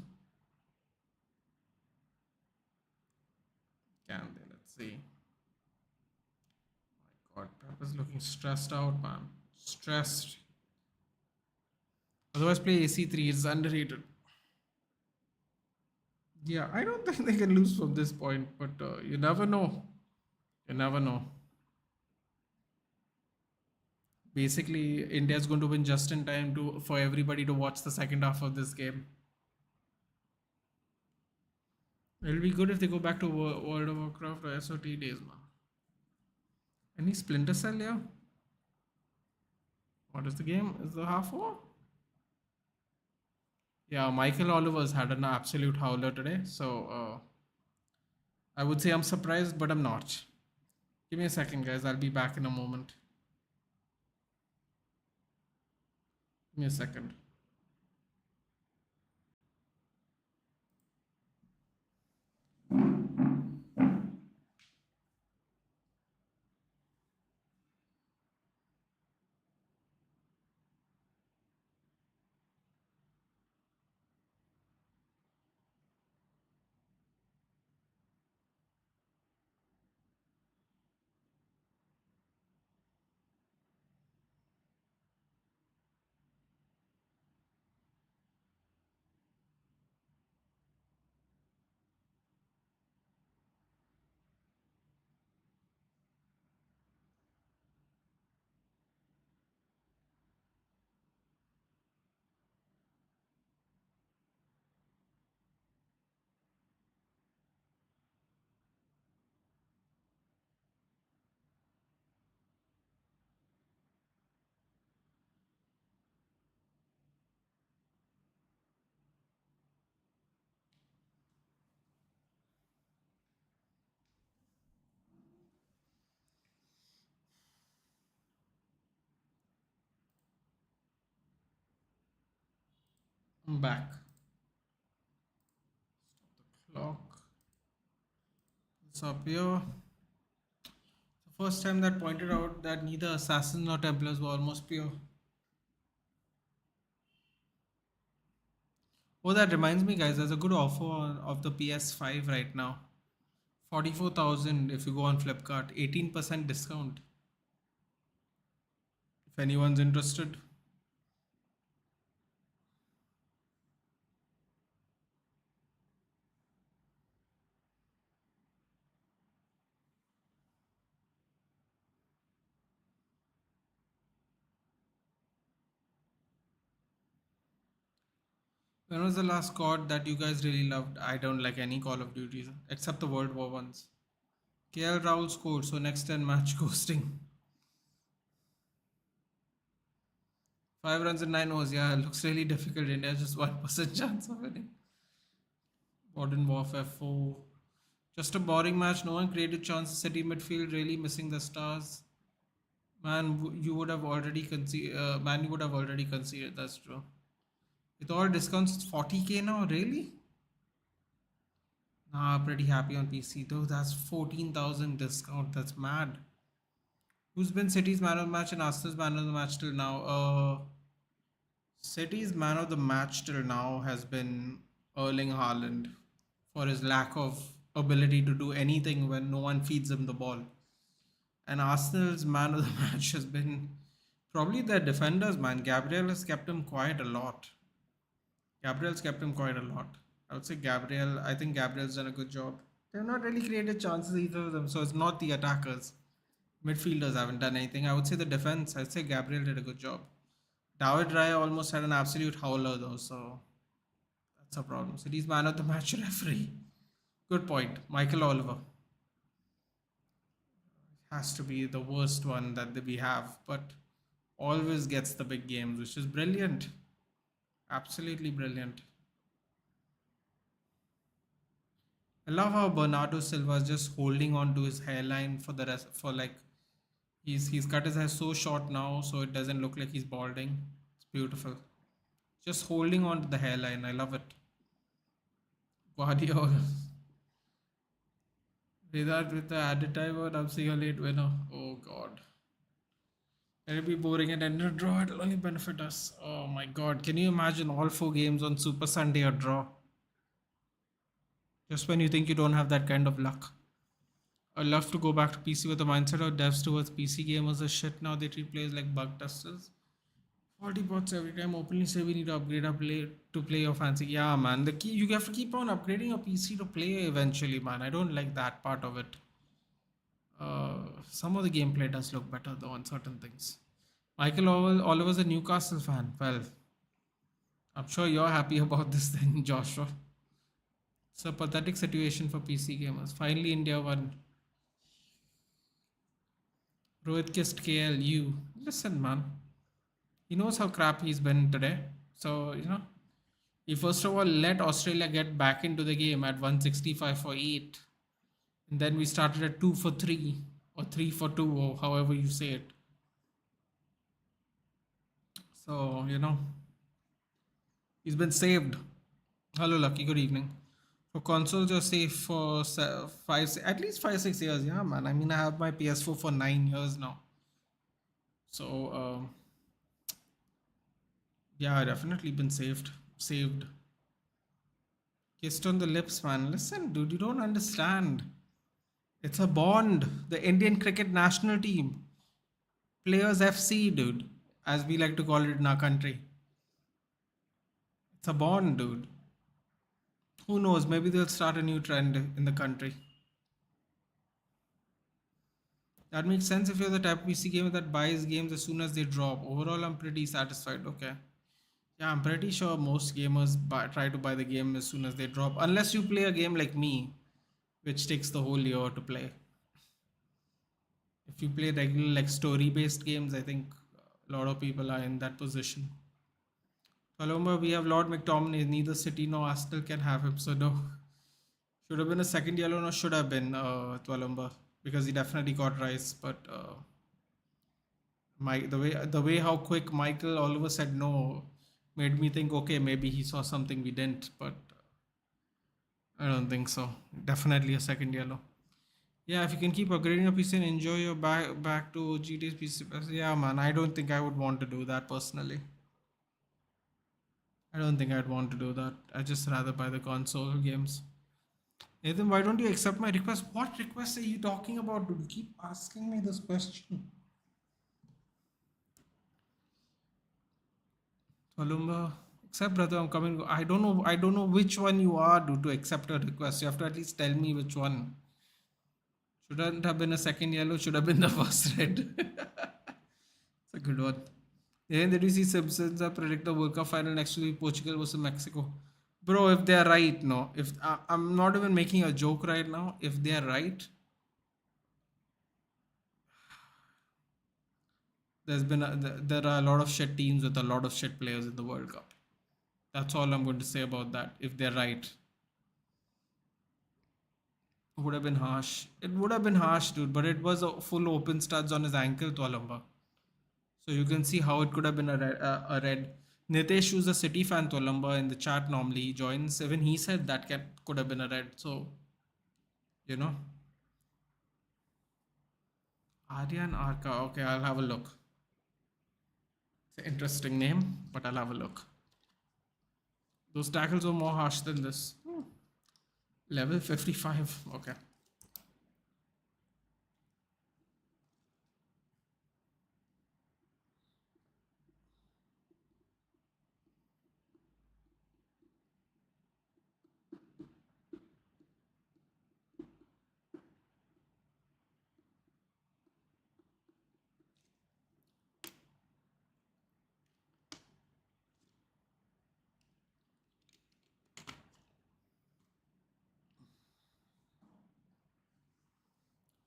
Can they? Let's see. My God, Pep is looking stressed out, man. Stressed. Otherwise, play AC3. It's underrated. Yeah, I don't think they can lose from this point, but you never know. You never know. Basically, India is going to win just in time to for everybody to watch the second half of this game. It'll be good if they go back to World of Warcraft or SOT days, man. Any Splinter Cell, yeah? What is the game? Is the half war? Yeah, Michael Oliver's had an absolute howler today, so I would say I'm surprised, but I'm not. Give me a second, guys. I'll be back in a moment. Give me a second. I'm back. Clock. It's up here. The first time that pointed out that neither assassins nor templars were almost pure. Oh, that reminds me, guys. There's a good offer of the PS5 right now. 44,000 if you go on Flipkart. 18% discount. If anyone's interested. When was the last COD that you guys really loved? I don't like any Call of Duties except the World War ones. KL Rahul scored, so next 10 match ghosting. 5 runs and 9 overs. Yeah, it looks really difficult. India just 1% chance of winning. Modern Warfare 4. Just a boring match. No one created chances. City midfield really missing the stars. Man, you would have already conceded. Man, you would have already conceded. That's true. With all discounts, it's 40k now. Really? Nah, pretty happy on PC. Though that's 14,000 discount. That's mad. Who's been City's man of the match and Arsenal's man of the match till now? City's man of the match till now has been Erling Haaland for his lack of ability to do anything when no one feeds him the ball. And Arsenal's man of the match has been probably their defenders, man. Gabriel has kept him quiet a lot. Gabriel's kept him quite a lot. I would say Gabriel, I think Gabriel's done a good job. They've not really created chances either of them, so it's not the attackers. Midfielders haven't done anything. I would say the defense, I'd say Gabriel did a good job. David Raya almost had an absolute howler though, so that's a problem. City's man of the match referee. Good point. Michael Oliver has to be the worst one that we have, but always gets the big games, which is brilliant. Absolutely brilliant. I love how Bernardo Silva is just holding on to his hairline for the rest for like he's cut his hair so short now so it doesn't look like he's balding. It's beautiful. Just holding on to the hairline. I love it. Guardiola. Without with the added time word, I'm seeing a late winner. Oh god. It'll be boring and end a draw. It'll only benefit us. Oh my god. Can you imagine all 4 games on Super Sunday or draw? Just when you think you don't have that kind of luck. I'd love to go back to PC with the mindset of devs towards PC gamers as shit. Now they treat players like bug testers. 40 bots every time openly say we need to upgrade our play to play your fancy. Yeah, man. The key you have to keep on upgrading your PC to play eventually, man. I don't like that part of it. Some of the gameplay does look better though on certain things. Michael Oliver's a Newcastle fan. Well, I'm sure you're happy about this thing, Joshua. It's a pathetic situation for PC gamers. Finally, India won. Rohit kissed KLU. Listen, man. He knows how crap he's been today. So, he first of all let Australia get back into the game at 165 for 8. And then we started at 2 for 3 or 3 for 2 or however you say it. So, he's been saved. Hello, Lucky. Good evening. For consoles, you're safe for at least 5-6 years. Yeah, man. I mean, I have my PS4 for 9 years now. So, yeah, definitely been saved. Saved. Kissed on the lips, man. Listen, dude, you don't understand. It's a bond. The Indian cricket national team. Players FC, dude. As we like to call it in our country. It's a bond, dude. Who knows? Maybe they'll start a new trend in the country. That makes sense if you're the type of PC gamer that buys games as soon as they drop. Overall, I'm pretty satisfied. Okay. Yeah, I'm pretty sure most gamers try to buy the game as soon as they drop. Unless you play a game like me, which takes the whole year to play. If you play regular like story-based games, I think a lot of people are in that position. Colombo, we have Lord McTominay. Neither City nor Arsenal can have him, so no. Should have been a second yellow, no, should have been Twalumba because he definitely got Rice. But the way how quick Michael Oliver said no made me think, okay, maybe he saw something we didn't, but I don't think so. Definitely a second yellow. Yeah, if you can keep upgrading your PC and enjoy your back to GT's PC. Yeah, man, I don't think I would want to do that personally. I don't think I'd want to do that. I just rather buy the console games. Nathan, why don't you accept my request? What request are you talking about, dude? Keep asking me this question. Columba, accept, brother. I'm coming. I don't know. I don't know which one you are, dude, to accept a request. You have to at least tell me which one. Shouldn't have been a second yellow. Should have been the first red. It's a good one. Then did you see Simpsons predict the World Cup final next to Portugal versus Mexico? Bro, if they're right, no. If I'm not even making a joke right now. If they're right, there are a lot of shit teams with a lot of shit players in the World Cup. That's all I'm going to say about that. If they're right, would have been harsh. It would have been harsh, dude. But it was a full open studs on his ankle, Tolamba. So you can see how it could have been a red. Nitesh, who's a City fan, Tolamba, in the chat normally he joins. Even he said that could have been a red. So you know, Aryan Arka. Okay, I'll have a look. It's an interesting name, but I'll have a look. Those tackles were more harsh than this. Level 55. Okay.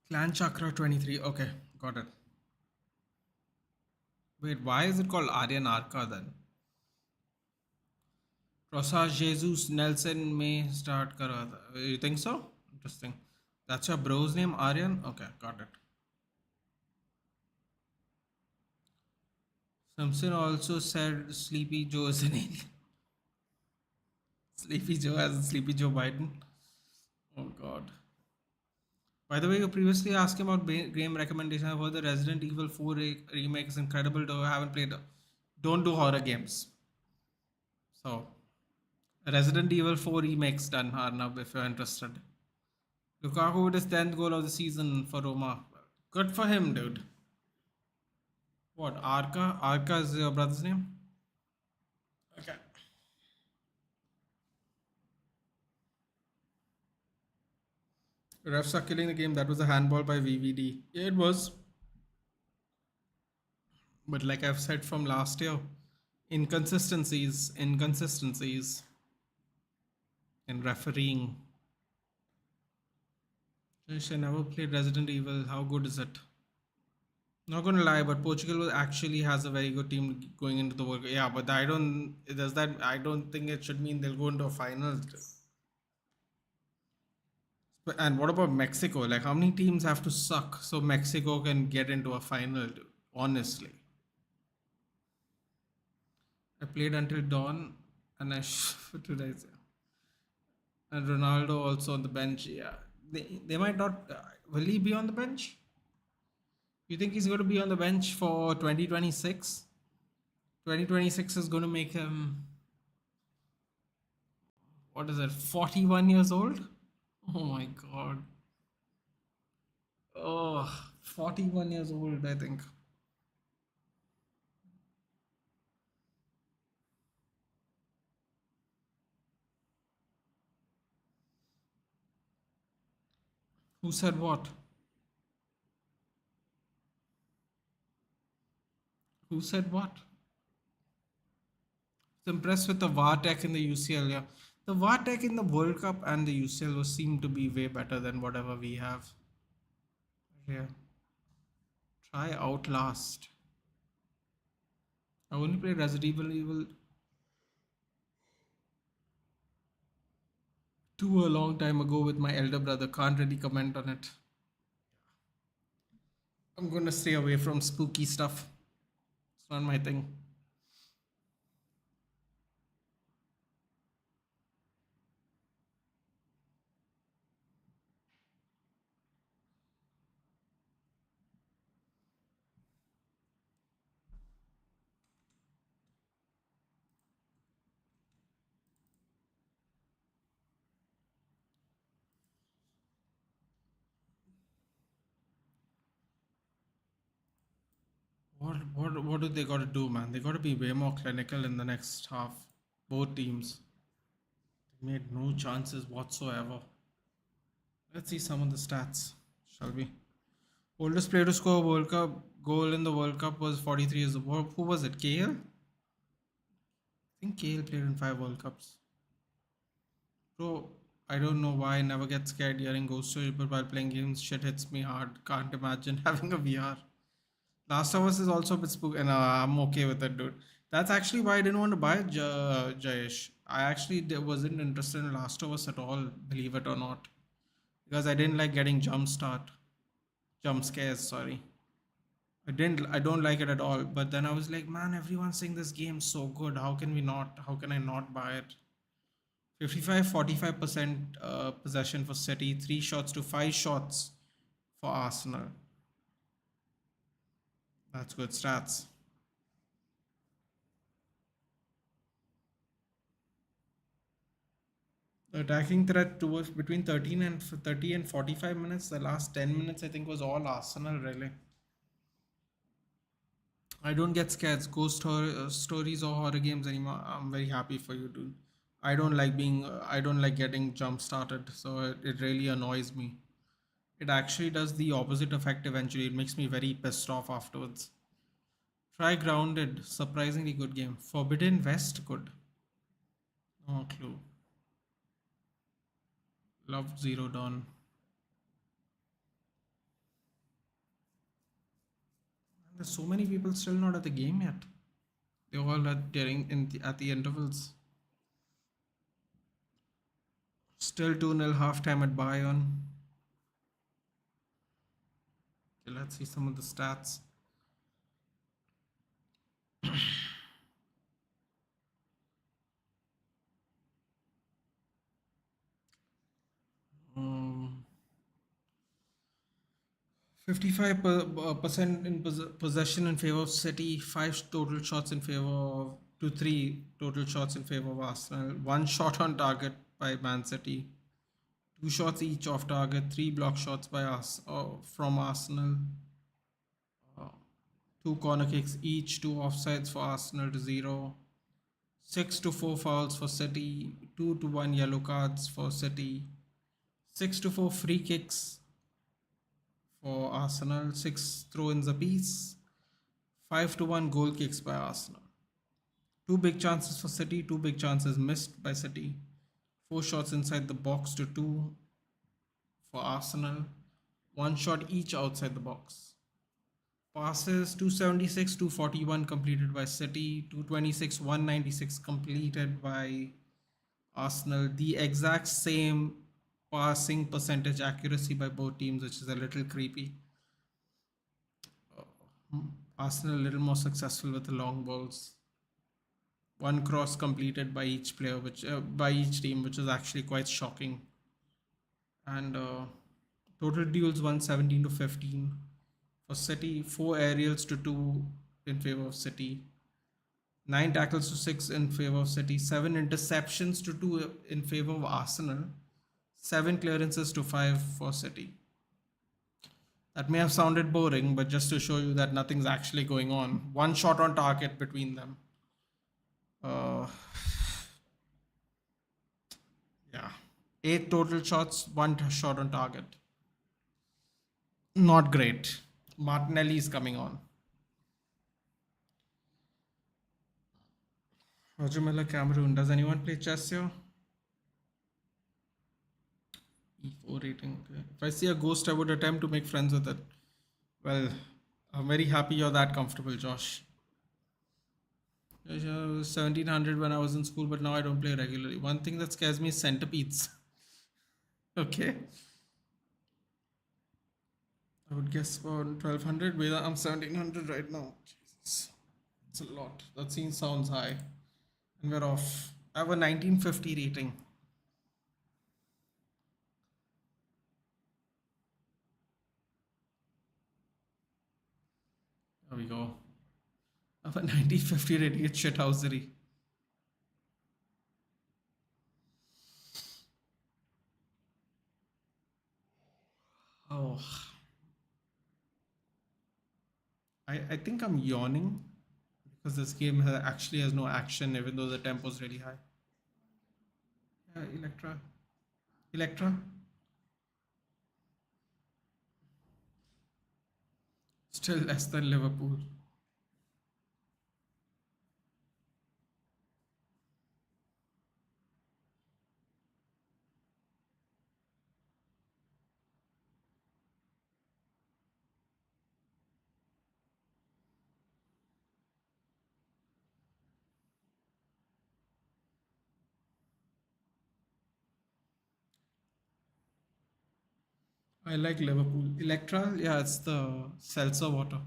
Clan Chakra 23. Okay, got it. Wait, why is it called Aryan Arka then? Rosa Jesus Nelson may start kara tha. You think so? Interesting. That's your bro's name, Aryan? Okay, got it. Simpson also said Sleepy Joe is an alien. Sleepy Joe as Sleepy Joe Biden. Oh god. By the way, you previously asked him about game recommendation. I've heard the Resident Evil 4 remake is incredible, though I haven't played it. Don't do horror games. So, Resident Evil 4 remakes done, Arnab, if you're interested. Lukaku with his 10th goal of the season for Roma. Good for him, dude. What, Arca? Arca is your brother's name? Okay. Refs are killing the game. That was a handball by VVD. Yeah, it was. But like I've said from last year, inconsistencies in refereeing. I never played Resident Evil. How good is it? Not gonna lie, but Portugal actually has a very good team going into the World Cup. Yeah, but I don't. Does that? I don't think it should mean they'll go into a final. And what about Mexico? Like, how many teams have to suck so Mexico can get into a final? Honestly, I played until dawn, and today's and Ronaldo also on the bench. Yeah, they might not. Will he be on the bench? You think he's going to be on the bench for 2026? 2026 is going to make him, what is it, 41 years old? Oh my god. Oh, 41 years old, I think. Who said what? Who said what? Impressed with the VAR tech in the UCL, yeah. The VAR tech in the World Cup and the UCL was seem to be way better than whatever we have. Yeah. Try Outlast. I only played Resident Evil 2 a long time ago with my elder brother. Can't really comment on it. I'm gonna stay away from spooky stuff. It's not my thing. What do they got to do, man? They got to be way more clinical in the next half. Both teams made no chances whatsoever. Let's see some of the stats, shall we? Oldest player to score a World Cup goal in the World Cup was 43 years old. Who was it? KL? I think KL played in 5 World Cups. Bro, I don't know why I never get scared hearing ghost stories, but while playing games, shit hits me hard. Can't imagine having a VR. Last of Us is also a bit spooky, and I'm okay with it, dude. That's actually why I didn't want to buy it, Jayesh. I actually wasn't interested in Last of Us at all, believe it or not, because I didn't like getting jump scares. Sorry, I don't like it at all. But then I was like, man, everyone's saying this game's so good. How can we not? How can I not buy it? 45-45% possession for City, 3 shots to 5 shots for Arsenal. That's good stats. The attacking threat towards between 30 and 45 minutes. The last 10 minutes, I think, was all Arsenal, really. I don't get scared. Stories or horror games anymore. I'm very happy for you, dude. I don't like getting jump started, so it really annoys me. It actually does the opposite effect eventually. It makes me very pissed off afterwards. Try Grounded, surprisingly good game. Forbidden West, good. No clue. Loved Zero Dawn. There's so many people still not at the game yet. They all are during at the intervals. Still 2-0 halftime at Bayern. Okay, let's see some of the stats. Um, 55% in possession in favor of City, 5 total shots in favor of to 3 total shots in favor of Arsenal, 1 shot on target by Man City, 2 shots each off target, 3 block shots by us from Arsenal, uh, 2 corner kicks each, 2 offsides for Arsenal to 0, 6 to 4 fouls for City, 2 to 1 yellow cards for City, 6 to 4 free kicks for Arsenal, 6 throw-ins apiece, 5 to 1 goal kicks by Arsenal. 2 big chances for City, 2 big chances missed by City, 4 shots inside the box to 2 for Arsenal, 1 shot each outside the box. Passes 276, 241 completed by City, 226, 196 completed by Arsenal. The exact same passing percentage accuracy by both teams, which is a little creepy. Arsenal a little more successful with the long balls. 1 cross completed by each player, which by each team, which is actually quite shocking. And total duels 117 to 15 for City. 4 aerials to 2 in favor of City. 9 tackles to 6 in favor of City. 7 interceptions to 2 in favor of Arsenal. 7 clearances to 5 for City. That may have sounded boring, but just to show you that nothing's actually going on. 1 shot on target between them. Uh, yeah. 8 total shots, 1 shot on target. Not great. Martinelli is coming on. Roger Miller, Cameroon. Does anyone play chess here? E4 rating. Okay. If I see a ghost, I would attempt to make friends with it. Well, I'm very happy you're that comfortable, Josh. 1700 when I was in school, but now I don't play regularly. One thing that scares me is centipedes. Okay. I would guess about 1200. Wait, I'm 1700 right now. Jesus. It's a lot. That sounds high. And we're off. I have a 1950 rating. There we go. I have a 1950 rating. It's shithousery. Oh. I think I'm yawning because this game actually has no action, even though the tempo is really high. Yeah, Electra. Electra. Still less than Liverpool. I like Liverpool. Electra, yeah, it's the seltzer water.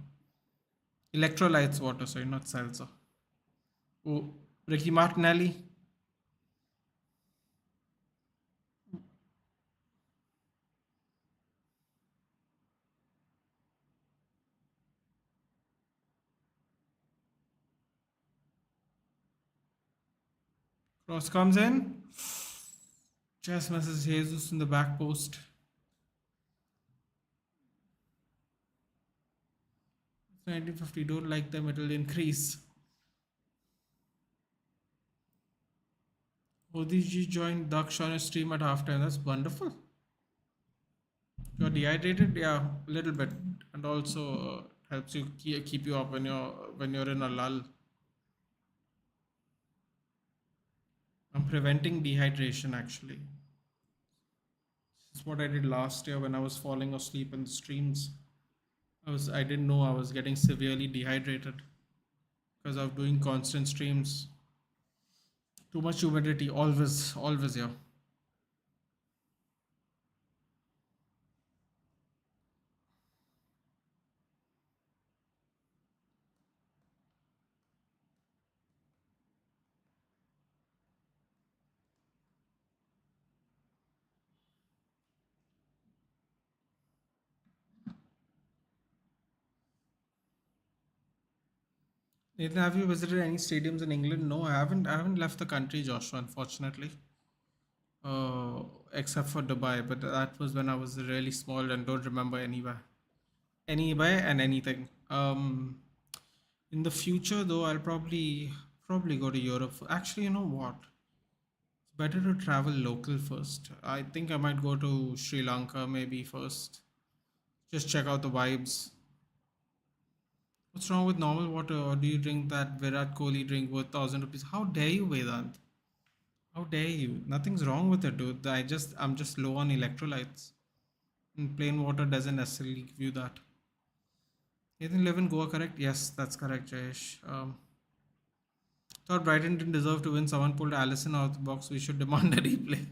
Electrolytes water, sorry, not seltzer. Oh, Ricky Martinelli. Cross comes in. Just misses Jesus in the back post. 1950, don't like them, it'll increase. ODG joined Daksh on a stream at halftime. That's wonderful. You're dehydrated, yeah, a little bit, and also helps you keep you up when you're in a lull. I'm preventing dehydration actually. This is what I did last year when I was falling asleep in the streams. I didn't know I was getting severely dehydrated because of doing constant streams. Too much humidity, always, yeah. Nathan, have you visited any stadiums in England? No, I haven't. I haven't left the country, Joshua, unfortunately. Uh, except for Dubai, but that was when I was really small and don't remember anywhere and anything. In the future, though, I'll probably go to Europe. Actually, you know what? It's better to travel local first. I think I might go to Sri Lanka maybe first. Just check out the vibes. What's wrong with normal water? Or do you drink that Virat Kohli drink worth 1,000 rupees? How dare you, Vedant? How dare you? Nothing's wrong with it, dude. I'm just low on electrolytes. And plain water doesn't necessarily give you that. Nathan live in Goa, correct? Yes, that's correct, Jayesh. Thought Brighton didn't deserve to win. Someone pulled Allison out of the box. We should demand a replay.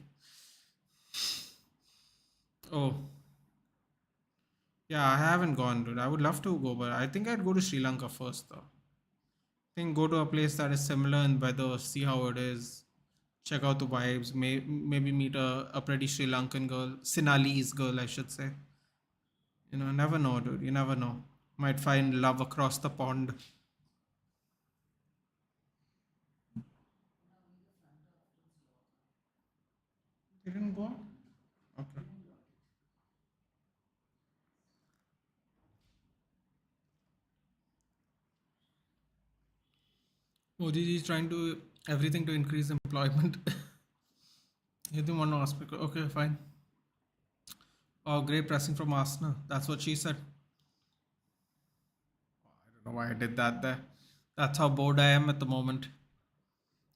Oh, yeah, I haven't gone, dude. I would love to go, but I think I'd go to Sri Lanka first, though. I think go to a place that is similar in weather, see how it is, check out the vibes, maybe meet a pretty Sri Lankan girl, Sinhalese girl, I should say. Never know, dude. You never know. Might find love across the pond. Didn't go? Okay. OGG is trying to everything to increase employment. You didn't want to ask me. Okay, fine. Oh, great pressing from Arsenal. That's what she said. I don't know why I did that there. That's how bored I am at the moment.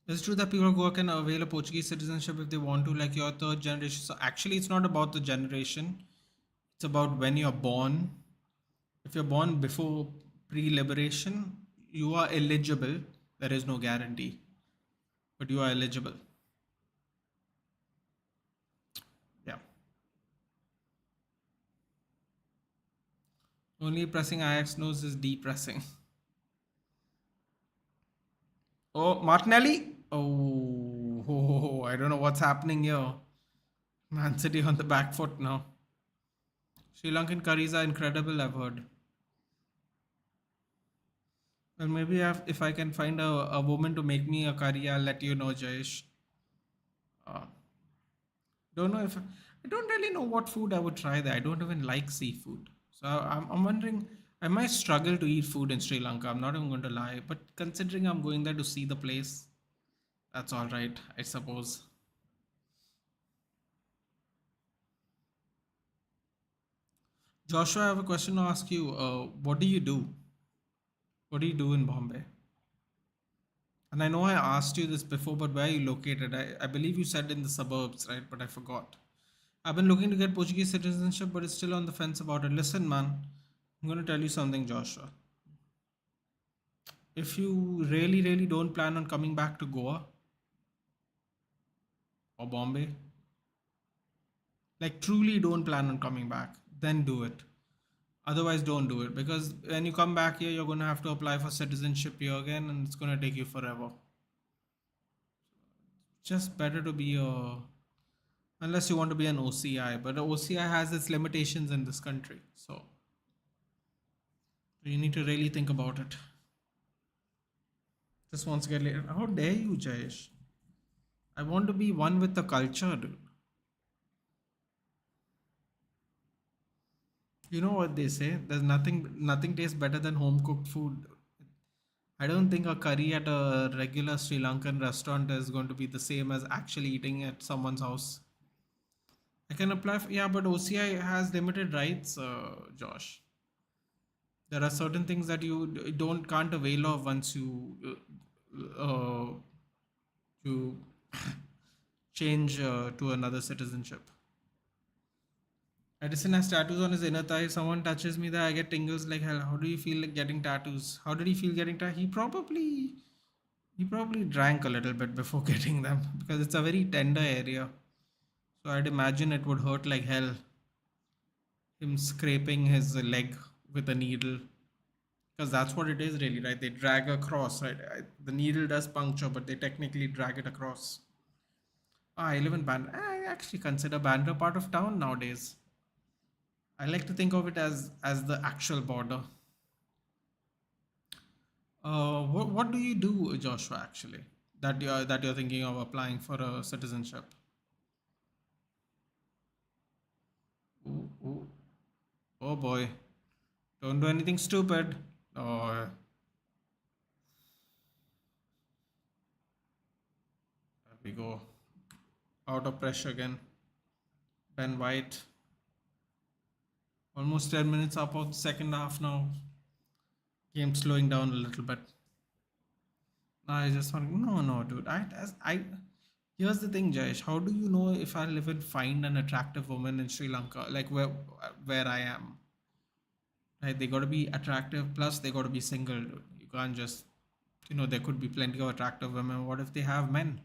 It's true that people who can avail a Portuguese citizenship if they want to, like your third generation. So actually, it's not about the generation. It's about when you're born. If you're born before pre-liberation, you are eligible. There is no guarantee, but you are eligible. Yeah. Only pressing Ajax knows is depressing. Oh, Martinelli. Oh, I don't know what's happening here. Man City on the back foot now. Sri Lankan curries are incredible, I've heard. Well, maybe if I can find a woman to make me a curry, I'll let you know, Jayesh. Uh, don't know if I don't really know what food I would try there. I don't even like seafood, so I'm wondering I might struggle to eat food in Sri Lanka. I'm not even going to lie. But considering I'm going there to see the place, that's all right, I suppose. Joshua, I have a question to ask you. What do you do? What do you do in Bombay? And I know I asked you this before, but where are you located? I believe you said in the suburbs, right? But I forgot. I've been looking to get Portuguese citizenship, but it's still on the fence about it. Listen, man, I'm going to tell you something, Joshua. If you really, really don't plan on coming back to Goa or Bombay, like truly don't plan on coming back, then do it. Otherwise, don't do it because when you come back here, you're going to have to apply for citizenship here again, and it's going to take you forever. Just better to be a, unless you want to be an OCI, but the OCI has its limitations in this country, so you need to really think about it. Just once again, later, how dare you, Jayesh? I want to be one with the culture, dude. You know what they say? There's nothing tastes better than home cooked food. I don't think a curry at a regular Sri Lankan restaurant is going to be the same as actually eating at someone's house. I can apply for, yeah, but OCI has limited rights, Josh. There are certain things that you don't can't avail of once you change to another citizenship. Edison has tattoos on his inner thigh. If someone touches me there, I get tingles like hell. How do you feel like getting tattoos? How did he feel getting tattoos? He probably drank a little bit before getting them because it's a very tender area. So I'd imagine it would hurt like hell. Him scraping his leg with a needle. Because that's what it is really, right? They drag across, right? The needle does puncture, but they technically drag it across. I live in Bandra. I actually consider Bandra part of town nowadays. I like to think of it as the actual border. What do you do, Joshua? Actually, that you're thinking of applying for a citizenship. Ooh, ooh. Oh boy, don't do anything stupid. Oh, there we go. Out of pressure again. Ben White. Almost 10 minutes up of the second half now. Game slowing down a little bit. I just want no, dude. Here's the thing, Jayesh. How do you know if I'll even find an attractive woman in Sri Lanka, like where I am? Right, they got to be attractive. Plus, they got to be single. Dude. You can't just, there could be plenty of attractive women. What if they have men?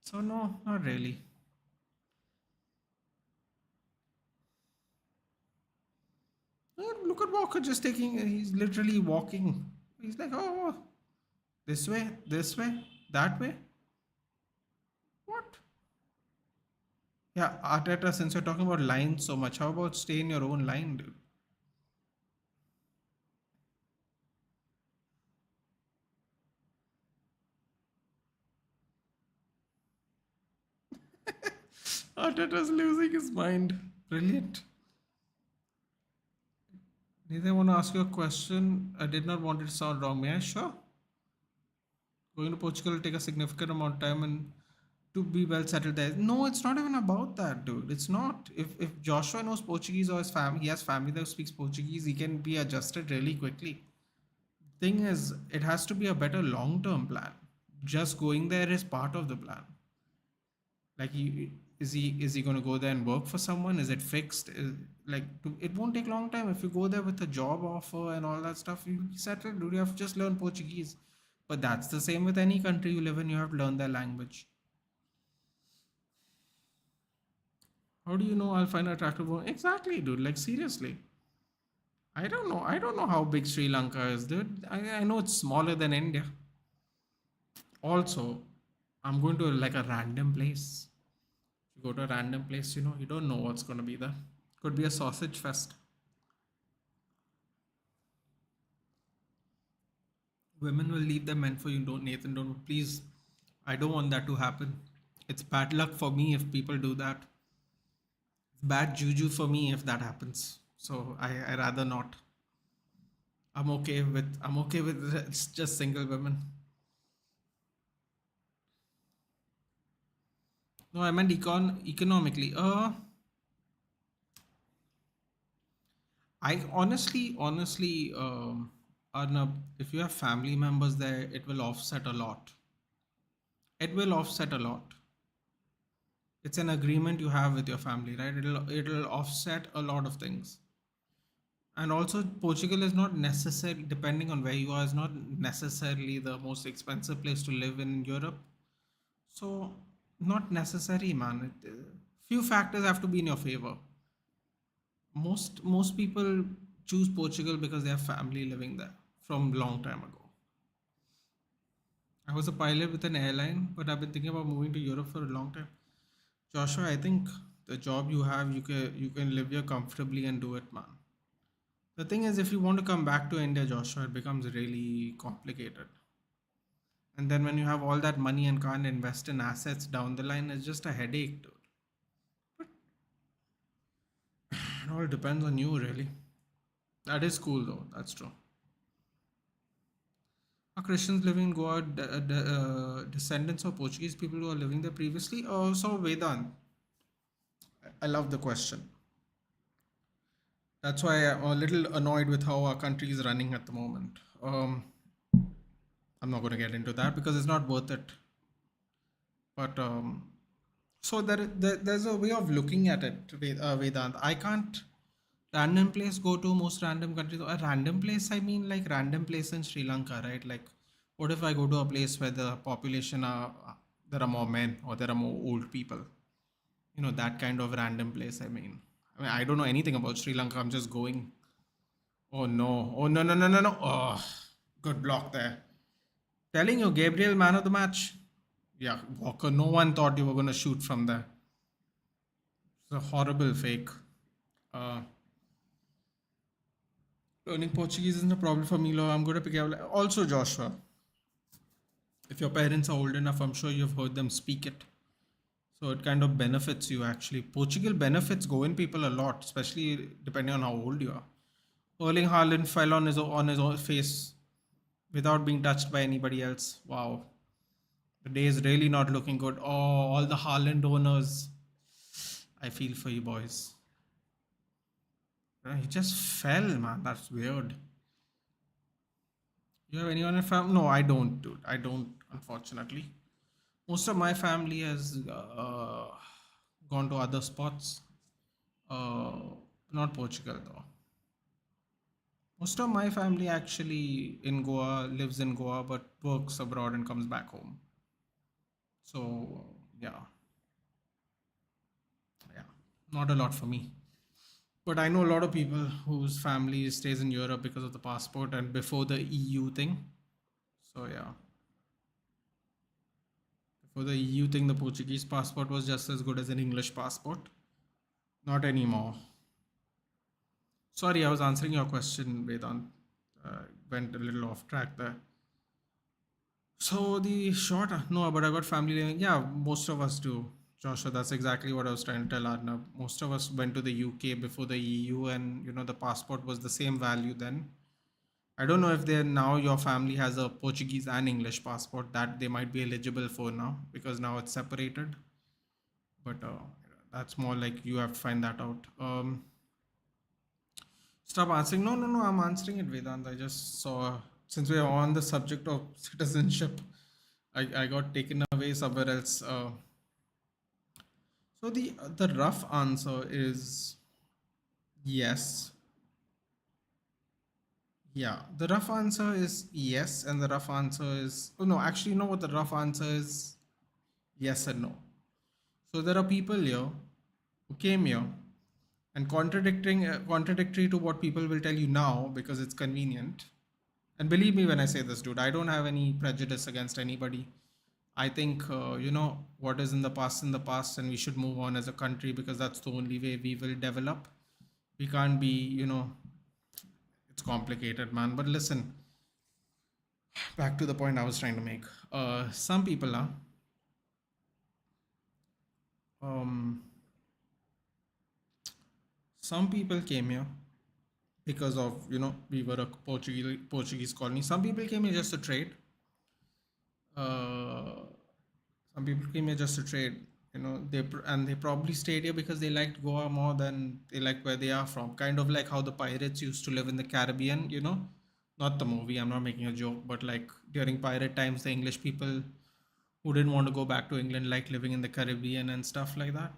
So no, not really. Look at Walker just taking. He's literally walking. He's like, oh, this way, that way. What? Yeah, Arteta, since you're talking about lines so much, how about stay in your own line, dude? Arteta's losing his mind. Brilliant. Neither want to ask you a question. I did not want it to sound wrong. May I? Sure. Going to Portugal will take a significant amount of time and to be well settled there. No, it's not even about that, dude. It's not. If Joshua knows Portuguese or his family, he has family that speaks Portuguese, he can be adjusted really quickly. Thing is, it has to be a better long term plan. Just going there is part of the plan. Like, is he going to go there and work for someone? Is it fixed? It won't take long time if you go there with a job offer and all that stuff. You be settled. Do you have to just learn Portuguese? But that's the same with any country you live in. You have to learn their language. How do you know I'll find an attractive woman? Exactly, dude. Like seriously. I don't know. I don't know how big Sri Lanka is, dude. I know it's smaller than India. Also, I'm going to like a random place. You go to a random place, you don't know what's going to be there. Could be a sausage fest. Women will leave their men for you. Don't, Nathan, don't. Please. I don't want that to happen. It's bad luck for me if people do that. It's bad juju for me if that happens. So I rather not. I'm okay with it's just single women. No, I meant economically. I honestly, Arnab, if you have family members there, it will offset a lot. It will offset a lot. It's an agreement you have with your family, right? It'll offset a lot of things. And also, Portugal is not necessarily, depending on where you are, is not necessarily the most expensive place to live in Europe. So, not necessary, man. Few factors have to be in your favor. Most people choose Portugal because they have family living there from long time ago. I was a pilot with an airline, but I've been thinking about moving to Europe for a long time. Joshua, I think the job you have, you can live here comfortably and do it, man. The thing is, if you want to come back to India, Joshua, it becomes really complicated. And then when you have all that money and can't invest in assets down the line, it's just a headache, dude. It all depends on you, really. That is cool, though. That's true. Are Christians living in Goa descendants of Portuguese people who are living there previously? So, Vedant, I love the question. That's why I'm a little annoyed with how our country is running at the moment. I'm not going to get into that because it's not worth it. But so there's a way of looking at it, Vedant. I can't random place go to most random countries. A random place, I mean like random place in Sri Lanka, right? Like, what if I go to a place where the population are there are more men or there are more old people? You know, that kind of random place. I mean, I don't know anything about Sri Lanka. I'm just going. Oh no! Oh no! No! No! No! No! Oh, good block there. Telling you, Gabriel, man of the match. Yeah, Walker. No one thought you were gonna shoot from there. It's a horrible fake. Uh, Learning Portuguese isn't a problem for me, Lo. I'm going to pick up. Also, Joshua, if your parents are old enough, I'm sure you've heard them speak it. So it kind of benefits you actually. Portugal benefits Goan people a lot, especially depending on how old you are. Erling Haaland fell on his own face without being touched by anybody else. Wow, the day is really not looking good. Oh, all the Haaland owners, I feel for you boys. He just fell, man. That's weird. You have anyone in family? No, I don't, dude. I don't, unfortunately. Most of my family has gone to other spots. Uh, Not Portugal, though. Most of my family actually in Goa lives in Goa but works abroad and comes back home. So, yeah, yeah, not a lot for me. But I know a lot of people whose family stays in Europe because of the passport and before the EU thing. So, yeah, before the EU thing, the Portuguese passport was just as good as an English passport. Not anymore. Sorry, I was answering your question, Vedant. Went a little off track there. So the short, no, but I got family living. Yeah, most of us do, Joshua. That's exactly what I was trying to tell Arnav. Most of us went to the UK before the EU, and the passport was the same value then. I don't know if they now your family has a Portuguese and English passport that they might be eligible for now because now it's separated. But that's more like you have to find that out. Stop answering. No, no, no. I'm answering it, Vedant. I just saw since we are on the subject of citizenship, I got taken away somewhere else. So the rough answer is yes. Yeah, the rough answer is yes, and the rough answer is oh no. Actually, you know what the rough answer is? Yes and no. So there are people here who came here and contradictory to what people will tell you now because it's convenient. And believe me when I say this, dude, I don't have any prejudice against anybody. I think, what is in the past, and we should move on as a country because that's the only way we will develop. We can't be, it's complicated, man. But listen, back to the point I was trying to make. Some people are, um, some people came here because of, we were a Portuguese colony. Some people came here just to trade. Uh, some people came here just to trade. And they probably stayed here because they liked Goa more than they like where they are from. Kind of like how the pirates used to live in the Caribbean. Not the movie. I'm not making a joke, but like during pirate times, the English people who didn't want to go back to England like living in the Caribbean and stuff like that.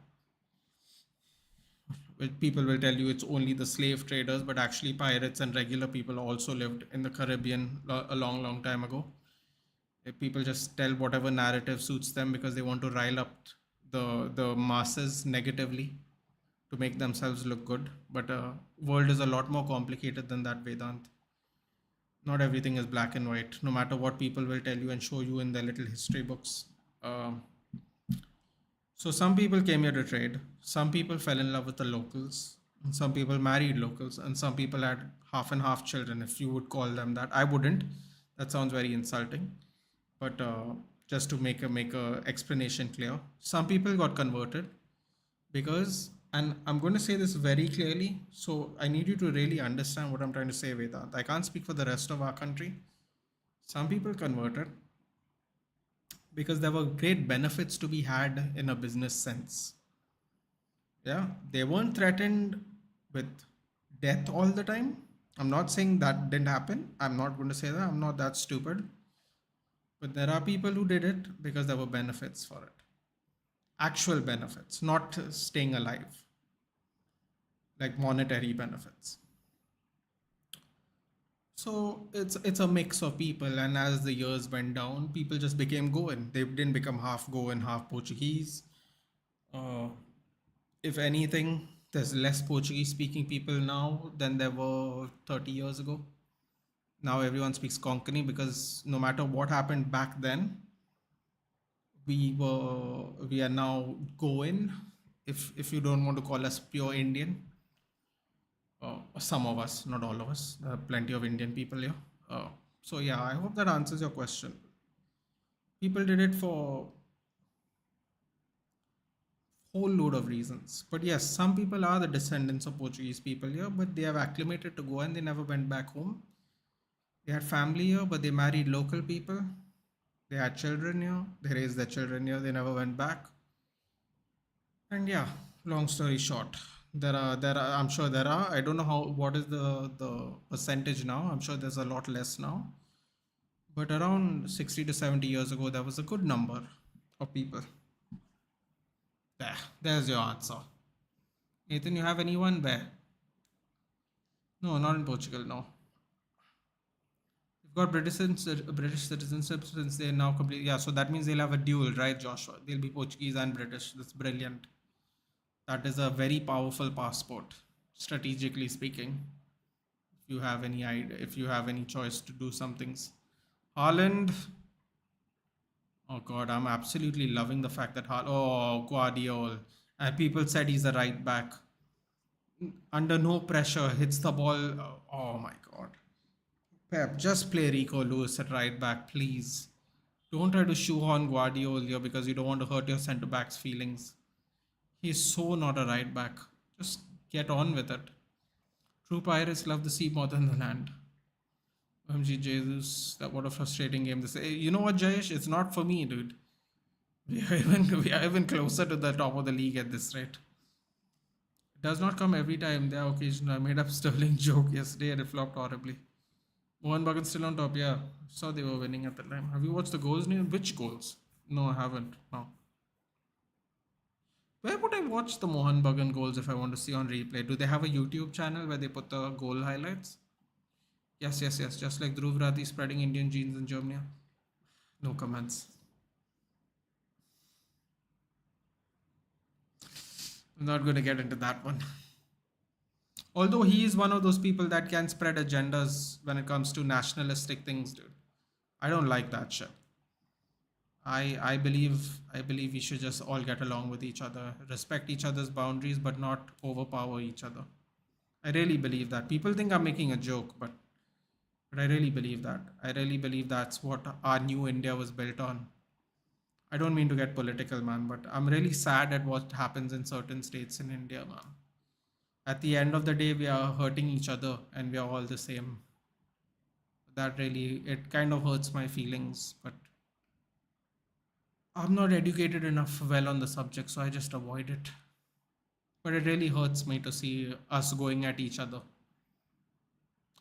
People will tell you it's only the slave traders, but actually pirates and regular people also lived in the Caribbean a long, long time ago. People just tell whatever narrative suits them because they want to rile up the masses negatively to make themselves look good. But world is a lot more complicated than that, Vedant. Not everything is black and white, no matter what people will tell you and show you in their little history books. Um, So some people came here to trade. Some people fell in love with the locals. And some people married locals, and some people had half and half children, if you would call them that. I wouldn't. That sounds very insulting. But just to make a explanation clear, some people got converted because, and I'm going to say this very clearly. So I need you to really understand what I'm trying to say, Vedant. I can't speak for the rest of our country. Some people converted because there were great benefits to be had in a business sense. Yeah, they weren't threatened with death all the time. I'm not saying that didn't happen. I'm not going to say that. I'm not that stupid. But there are people who did it because there were benefits for it. Actual benefits, not staying alive, like monetary benefits. So it's a mix of people, and as the years went down, people just became Goan. They didn't become half Goan, half Portuguese. Uh, if anything, there's less Portuguese speaking people now than there were 30 years ago. Now everyone speaks Konkani because no matter what happened back then, we are now Goan. If you don't want to call us pure Indian, some of us, not all of us, there are plenty of Indian people here. So yeah, I hope that answers your question. People did it for whole load of reasons. But yes, some people are the descendants of Portuguese people here, but they have acclimated to Goa and they never went back home. They had family here, but they married local people. They had children here. They raised their children here. They never went back. And yeah, long story short, there are. I'm sure there are. I don't know what is the percentage now. I'm sure there's a lot less now. But around 60 to 70 years ago, there was a good number of people. There's your answer. Nathan, you have anyone where? No, not in Portugal. No, you've got British citizenship since they're now complete. Yeah, so that means they'll have a dual, right, Joshua? They'll be Portuguese and British. That's brilliant. That is a very powerful passport, strategically speaking. If you have any idea, if you have any choice to do some things, Haaland. Oh God, I'm absolutely loving the fact that Guardiola. And people said he's a right back. Under no pressure, hits the ball. Oh my God. Pep, just play Rico Lewis at right back, please. Don't try to shoehorn Guardiola here because you don't want to hurt your centre back's feelings. He's so not a right back. Just get on with it. True pirates love the sea more than the land. OMG Jesus, that what a frustrating game this is. You know what, Jayesh? It's not for me, dude. We are even closer to the top of the league at this rate. It does not come every time. There are occasions I made up Sterling joke yesterday and it flopped horribly. Mohan Bagan still on top, yeah. Saw they were winning at the time. Have you watched the goals? Which goals? No, I haven't. No. Where would I watch the Mohan Bagan goals if I want to see on replay? Do they have a YouTube channel where they put the goal highlights? Yes, yes, yes. Just like Dhruv Rathi spreading Indian genes in Germany. No comments. I'm not going to get into that one. Although he is one of those people that can spread agendas when it comes to nationalistic things, dude. I don't like that shit. I believe we should just all get along with each other, respect each other's boundaries, but not overpower each other. I really believe that. People think I'm making a joke, but I really believe that. I really believe that's what our new India was built on. I don't mean to get political, man, but I'm really sad at what happens in certain states in India, man. At the end of the day, we are hurting each other and we are all the same. That really, it kind of hurts my feelings, but I'm not educated enough well on the subject, so I just avoid it. But it really hurts me to see us going at each other.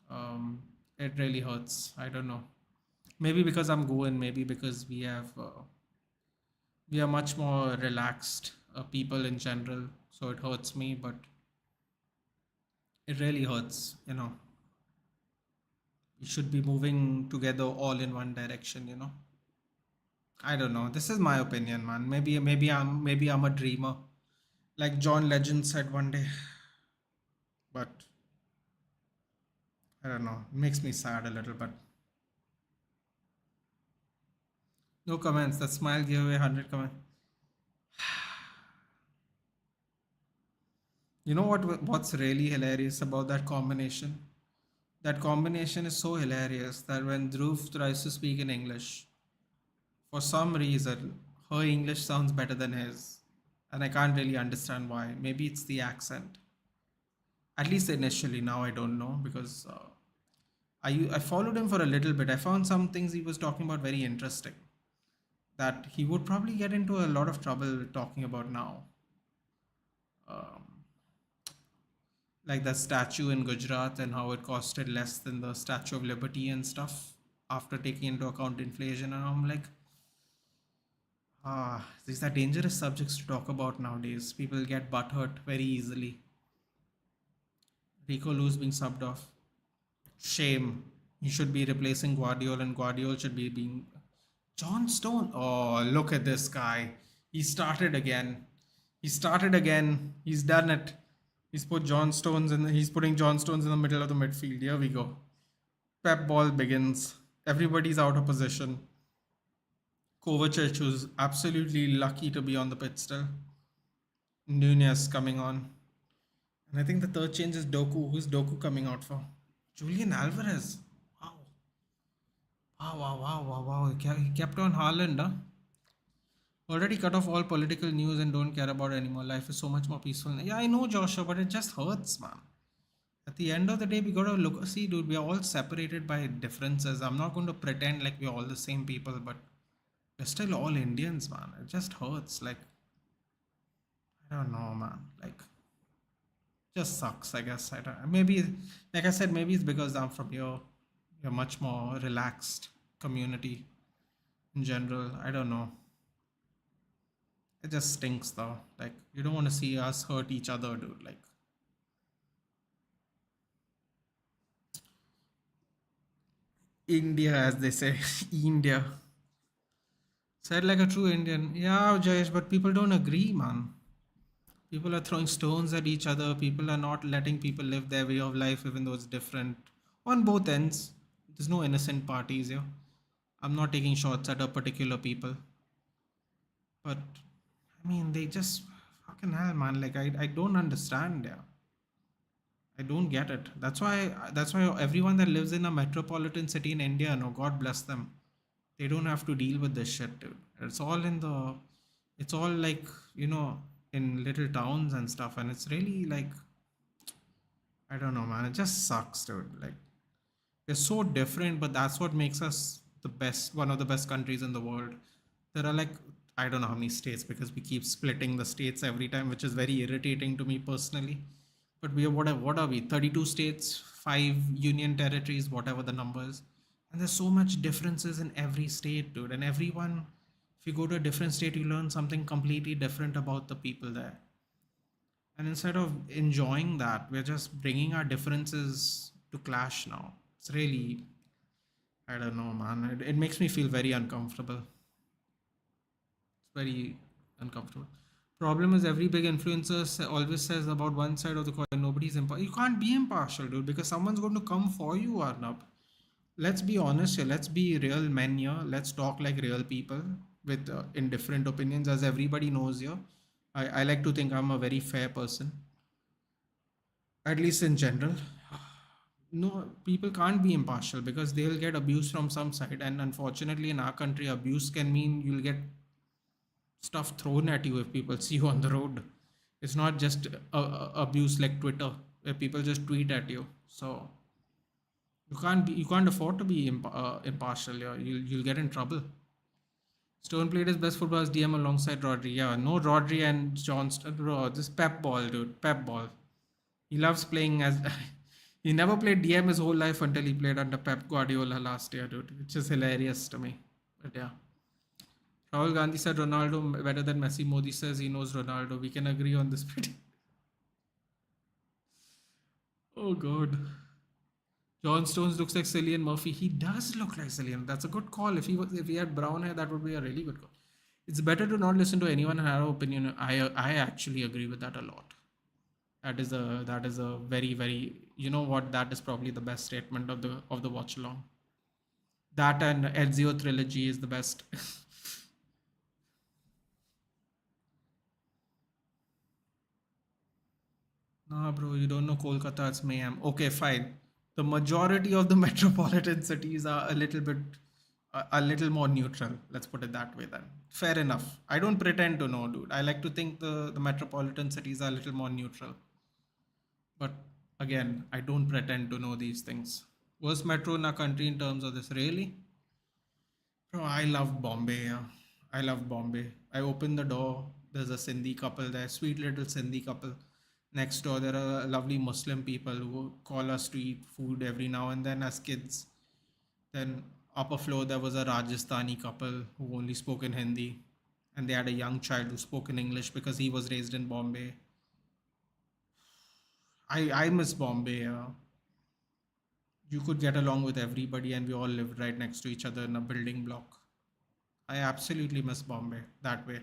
um, it really hurts. I don't know. Maybe because I'm Goan, maybe because we are much more relaxed people in general, so it hurts me. But it really hurts. We should be moving together all in one direction. I don't know. This is my opinion, man. Maybe I'm a dreamer, like John Legend said one day. But I don't know. It makes me sad a little. But no comments. That smile gave away 100 comments. You know what's really hilarious about that combination? That combination is so hilarious that when Dhruv tries to speak in English, for some reason, her English sounds better than his. And I can't really understand why. Maybe it's the accent. At least initially, now I don't know because I followed him for a little bit. I found some things he was talking about very interesting that he would probably get into a lot of trouble talking about now. Um, like that statue in Gujarat and how it costed less than the Statue of Liberty and stuff after taking into account inflation. And I'm like, these are dangerous subjects to talk about nowadays. People get butthurt very easily. Rico Lewis being subbed off. Shame. He should be replacing Guardiola, and Guardiola should be being John Stone. Oh, look at this guy. He started again. He started again. He's done it. He's putting John Stones in the middle of the midfield. Here we go. Pep ball begins. Everybody's out of position. Kovacic, who's absolutely lucky to be on the pitch still. Nunez coming on. And I think the third change is Doku. Who's Doku coming out for? Julian Alvarez. Wow. Wow. He kept on Haaland, huh? Already cut off all political news and don't care about it anymore. Life is so much more peaceful. Yeah, I know, Joshua, but it just hurts, man. At the end of the day, we gotta look. See, dude, we are all separated by differences. I'm not going to pretend like we're all the same people, but we're still all Indians, man. It just hurts. Like, I don't know, man. Like, just sucks, I guess. I don't. Maybe, like I said, maybe it's because I'm from your much more relaxed community in general. I don't know. It just stinks though. Like, you don't want to see us hurt each other, dude. Like, India, as they say, India. Said like a true Indian. Yeah, Jayesh, but people don't agree, man. People are throwing stones at each other. People are not letting people live their way of life, even though it's different. On both ends, there's no innocent parties here. I'm not taking shots at a particular people, but I mean, they just fucking hell, man. Like, I don't understand. Yeah, I don't get it. That's why everyone that lives in a metropolitan city in India, no, God bless them. They don't have to deal with this shit, dude. It's all like, in little towns and stuff, and it's really like, I don't know, man. It just sucks, dude. Like, we're so different, but that's what makes us one of the best countries in the world. There are like, I don't know how many states because we keep splitting the states every time, which is very irritating to me personally. But what are we? 32 states, 5 union territories, whatever the numbers. And there's so much differences in every state, dude. And everyone, if you go to a different state, you learn something completely different about the people there. And instead of enjoying that, we're just bringing our differences to clash now. It's really, I don't know, man. It makes me feel very uncomfortable. It's very uncomfortable. Problem is, every big influencer always says about one side of the coin. Nobody's impartial. You can't be impartial, dude, because someone's going to come for you, Arnab. Let's be honest here. Let's be real men here. Let's talk like real people with indifferent opinions, as everybody knows here. I like to think I'm a very fair person, at least in general. No, people can't be impartial because they'll get abused from some side. And unfortunately, in our country, abuse can mean you'll get stuff thrown at you if people see you on the road. It's not just abuse like Twitter, where people just tweet at you. So you can't afford to be impartial. You'll get in trouble. Stone played his best football as DM alongside Rodri. Yeah, no Rodri and Johnston. Bro, this Pep ball, dude. Pep ball. He loves playing as. He never played DM his whole life until he played under Pep Guardiola last year, dude. Which is hilarious to me. But yeah. Rahul Gandhi said Ronaldo better than Messi. Modi says he knows Ronaldo. We can agree on this pretty. Oh god. John Stones looks like Cillian Murphy. He does look like Cillian. That's a good call. If he had brown hair, that would be a really good call. It's better to not listen to anyone and have an opinion. I actually agree with that a lot. That is a very, you know what, that is probably the best statement of the watch along. That and Ezio trilogy is the best. Nah, bro, you don't know Kolkata. It's mayhem. Okay, fine. The majority of the metropolitan cities are a little more neutral. Let's put it that way. Then, fair enough. I don't pretend to know, dude. I like to think the metropolitan cities are a little more neutral. But again, I don't pretend to know these things. Worst metro in our country in terms of this, really? Bro, I love Bombay. Yeah. I love Bombay. I open the door. There's a Sindhi couple there, sweet little Sindhi couple. Next door, there are lovely Muslim people who call us to eat food every now and then as kids. Then upper floor, there was a Rajasthani couple who only spoke in Hindi, and they had a young child who spoke in English because he was raised in Bombay. I miss Bombay. You could get along with everybody, and we all lived right next to each other in a building block. I absolutely miss Bombay that way.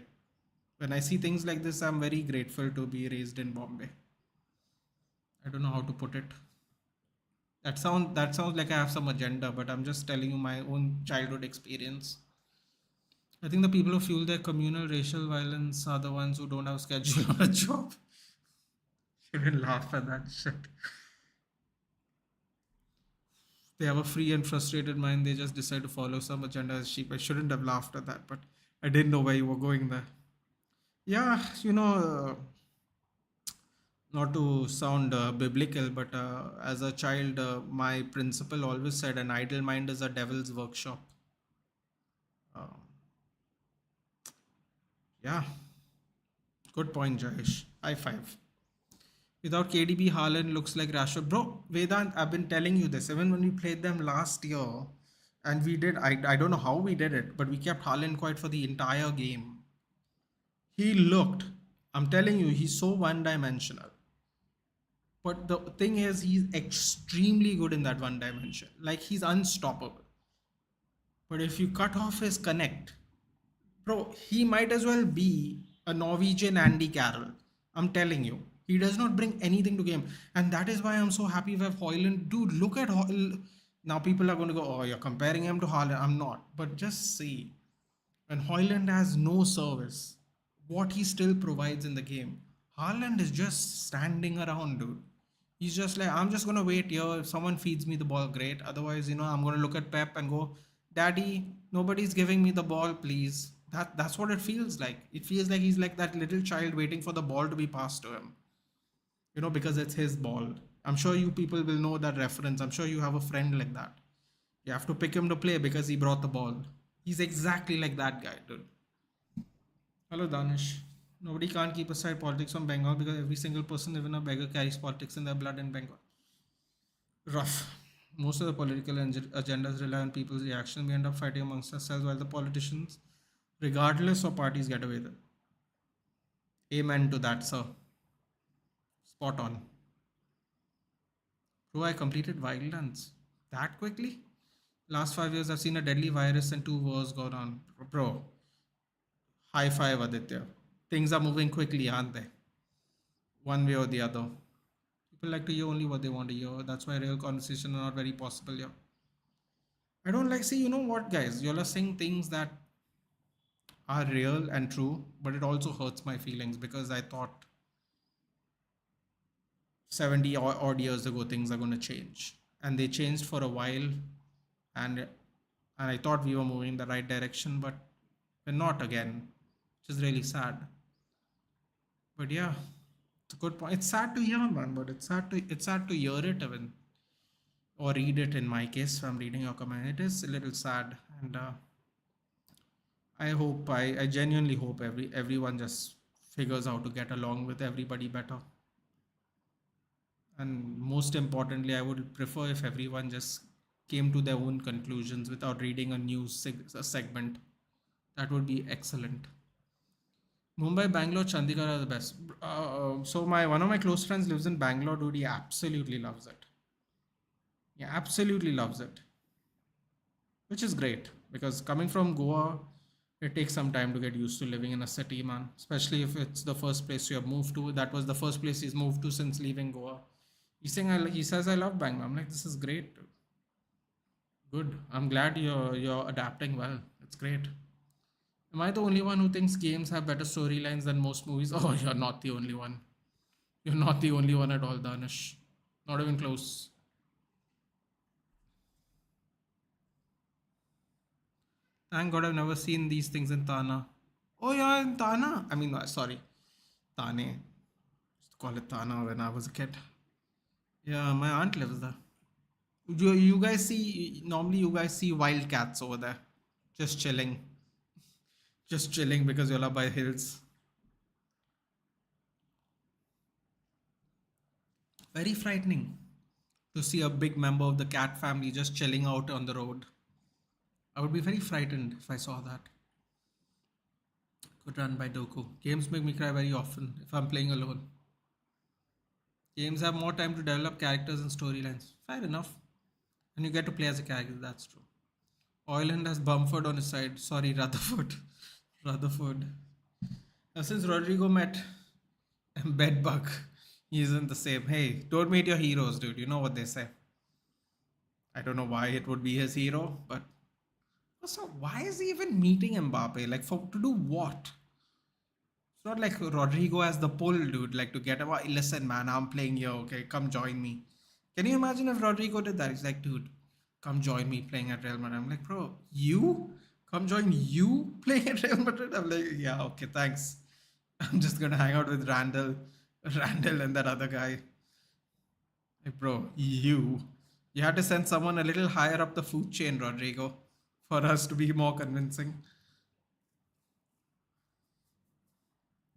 When I see things like this, I'm very grateful to be raised in Bombay. I don't know how to put it. That sounds like I have some agenda, but I'm just telling you my own childhood experience. I think the people who fuel their communal racial violence are the ones who don't have schedule or a job. Shouldn't laugh at that shit. They have a free and frustrated mind. They just decide to follow some agenda as sheep. I shouldn't have laughed at that, but I didn't know where you were going there. Yeah, not to sound biblical, but as a child, my principal always said an idle mind is a devil's workshop. Um, yeah, good point, Jayesh. High five. Without KDB, Haaland looks like Rashford. Bro, Vedant, I've been telling you this. Even when we played them last year, and I don't know how we did it, but we kept Haaland quiet for the entire game. He looked, I'm telling you, he's so one dimensional. But the thing is, he's extremely good in that one dimension. Like, he's unstoppable. But if you cut off his connect, bro, he might as well be a Norwegian Andy Carroll. I'm telling you. He does not bring anything to game. And that is why I'm so happy with Hoyland. Dude, look at Hoyland. Now people are going to go, oh, you're comparing him to Haaland. I'm not. But just see. When Hoyland has no service, what he still provides in the game. Haaland is just standing around, dude. He's just like, I'm just gonna wait here. If someone feeds me the ball, great. Otherwise, I'm gonna look at Pep and go, Daddy, nobody's giving me the ball, please. That's what it feels like. It feels like he's like that little child waiting for the ball to be passed to him. Because it's his ball. I'm sure you people will know that reference. I'm sure you have a friend like that. You have to pick him to play because he brought the ball. He's exactly like that guy, dude. Hello, Danish. Nobody can't keep aside politics from Bengal because every single person, even a beggar, carries politics in their blood in Bengal. Rough. Most of the political agendas rely on people's reaction. We end up fighting amongst ourselves while the politicians, regardless of parties, get away with it. Amen to that, sir. Spot on. Bro, I completed Wildlands that quickly. Last 5 years, I've seen a deadly virus and 2 wars gone on. Bro, high five, Aditya. Things are moving quickly, aren't they? One way or the other. People like to hear only what they want to hear. That's why real conversation are not very possible here. I don't like, see, you know what, guys? Y'all are saying things that are real and true, but it also hurts my feelings because I thought 70 odd years ago things are going to change. And they changed for a while. And I thought we were moving in the right direction, but we're not again, which is really sad. But yeah, It's a good point. It's sad to hear, man, but it's sad to hear it even or read it. In my case, from reading your comment, it is a little sad, and I genuinely hope everyone just figures how to get along with everybody better. And most importantly, I would prefer if everyone just came to their own conclusions without reading a news segment. That would be excellent. Mumbai, Bangalore, Chandigarh are the best. So my one of my close friends lives in Bangalore, dude. He absolutely loves it. He absolutely loves it, which is great because coming from Goa, it takes some time to get used to living in a city, man. Especially if it's the first place you have moved to. That was the first place he's moved to since leaving Goa. He says I love Bangalore. I'm like, this is great. Good. I'm glad you're adapting well. It's great. Am I the only one who thinks games have better storylines than most movies? Oh, you're not the only one. You're not the only one at all, Danish. Not even close. Thank God I've never seen these things in Tana. Oh yeah, in Tana. I mean, sorry, Thane. Used to call it Tana when I was a kid. Yeah, my aunt lives there. You guys see normally you guys see wild cats over there, just chilling, just chilling because you're up by hills. Very frightening to see a big member of the cat family just chilling out on the road. I would be very frightened if I saw that. Could run by Doku. Games make me cry very often if I'm playing alone. Games have more time to develop characters and storylines. Fair enough. And you get to play as a character, that's true. Oiland has Bumford on his side. Sorry, Rutherford. Rutherford. Since Rodrigo met Bedbug, he isn't the same. Hey, don't meet your heroes, dude. You know what they say. I don't know why it would be his hero, but also, why is he even meeting Mbappe? Like, for to do what? It's not like Rodrigo as the pull, dude. Like to get about, listen, man, I'm playing here. Okay, come join me. Can you imagine if Rodrigo did that? He's like, dude, come join me playing at Real Madrid. I'm like, bro, you come join you playing at Real Madrid. I'm like, yeah, okay, thanks. I'm just gonna hang out with Randall, and that other guy. Like, bro, you had to send someone a little higher up the food chain, Rodrigo, for us to be more convincing.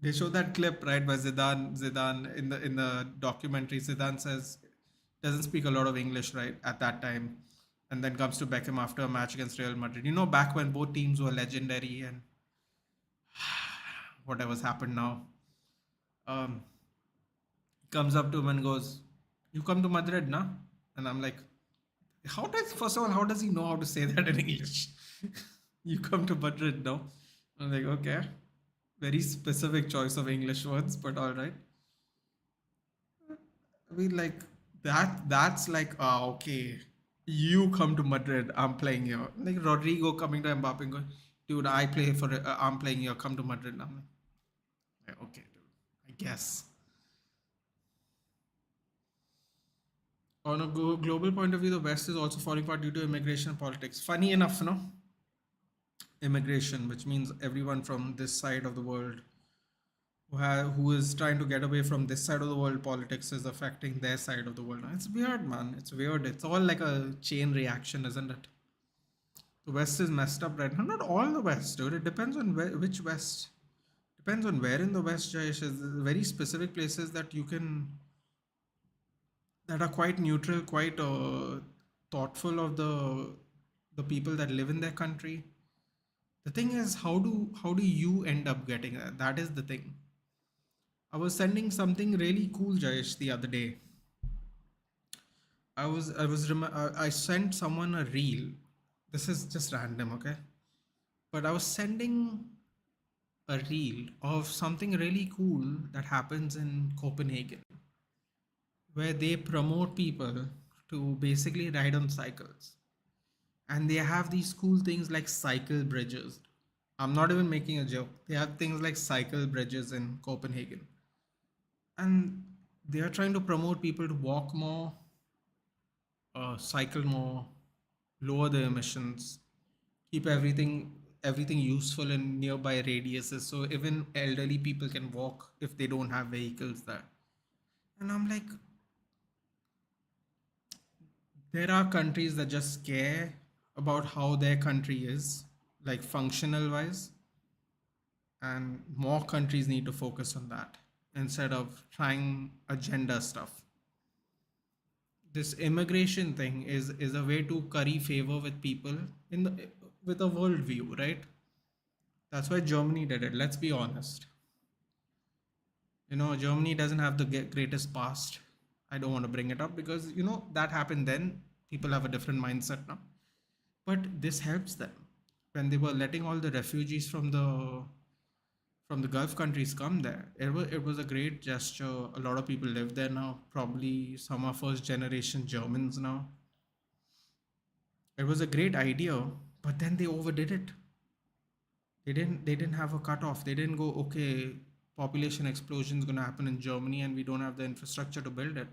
They show that clip right by Zidane in the documentary. Zidane says doesn't speak a lot of English right at that time, and then comes to Beckham after a match against Real Madrid. You know, back when both teams were legendary and whatever's happened now. Um, comes up to him and goes, "You come to Madrid, na?" And I'm like, how does he know how to say that in English? You come to Madrid, no? I'm like, okay, very specific choice of English words, but all right. I mean, like that's like, okay, you come to Madrid, I'm playing here. Like Rodrigo coming to Mbappe and going, dude, I'm playing here, come to Madrid. I'm like, yeah, okay, dude, I guess. On a global point of view, the West is also falling apart due to immigration and politics. Funny enough, no? Immigration, which means everyone from this side of the world who is trying to get away from this side of the world, politics is affecting their side of the world. It's weird, man. It's weird. It's all like a chain reaction, isn't it? The West is messed up right now. Not all the West, dude. It depends on which West. Depends on where in the West, Jayesh. Is very specific places that are quite neutral, quite thoughtful of the people that live in their country. The thing is, how do you end up getting that? That is the thing. I was sending something really cool, Jayesh, the other day. I sent someone a reel. This is just random, okay? But I was sending a reel of something really cool that happens in Copenhagen, where they promote people to basically ride on cycles. And they have these cool things like cycle bridges. I'm not even making a joke. They have things like cycle bridges in Copenhagen. And they are trying to promote people to walk more, cycle more, lower the emissions, keep everything useful in nearby radiuses, so even elderly people can walk if they don't have vehicles there. And I'm like, there are countries that just care about how their country is, like functional wise, and more countries need to focus on that instead of trying agenda stuff. This immigration thing is a way to curry favor with people in the with a worldview, right? That's why Germany did it. Let's be honest. Germany doesn't have the greatest past. I don't want to bring it up because that happened then. People have a different mindset now. But this helps them when they were letting all the refugees from the Gulf countries come there. It was a great gesture. A lot of people live there now. Probably some are first generation Germans now. It was a great idea, but then they overdid it. They didn't have a cutoff. They didn't go, okay, population explosion is going to happen in Germany and we don't have the infrastructure to build it.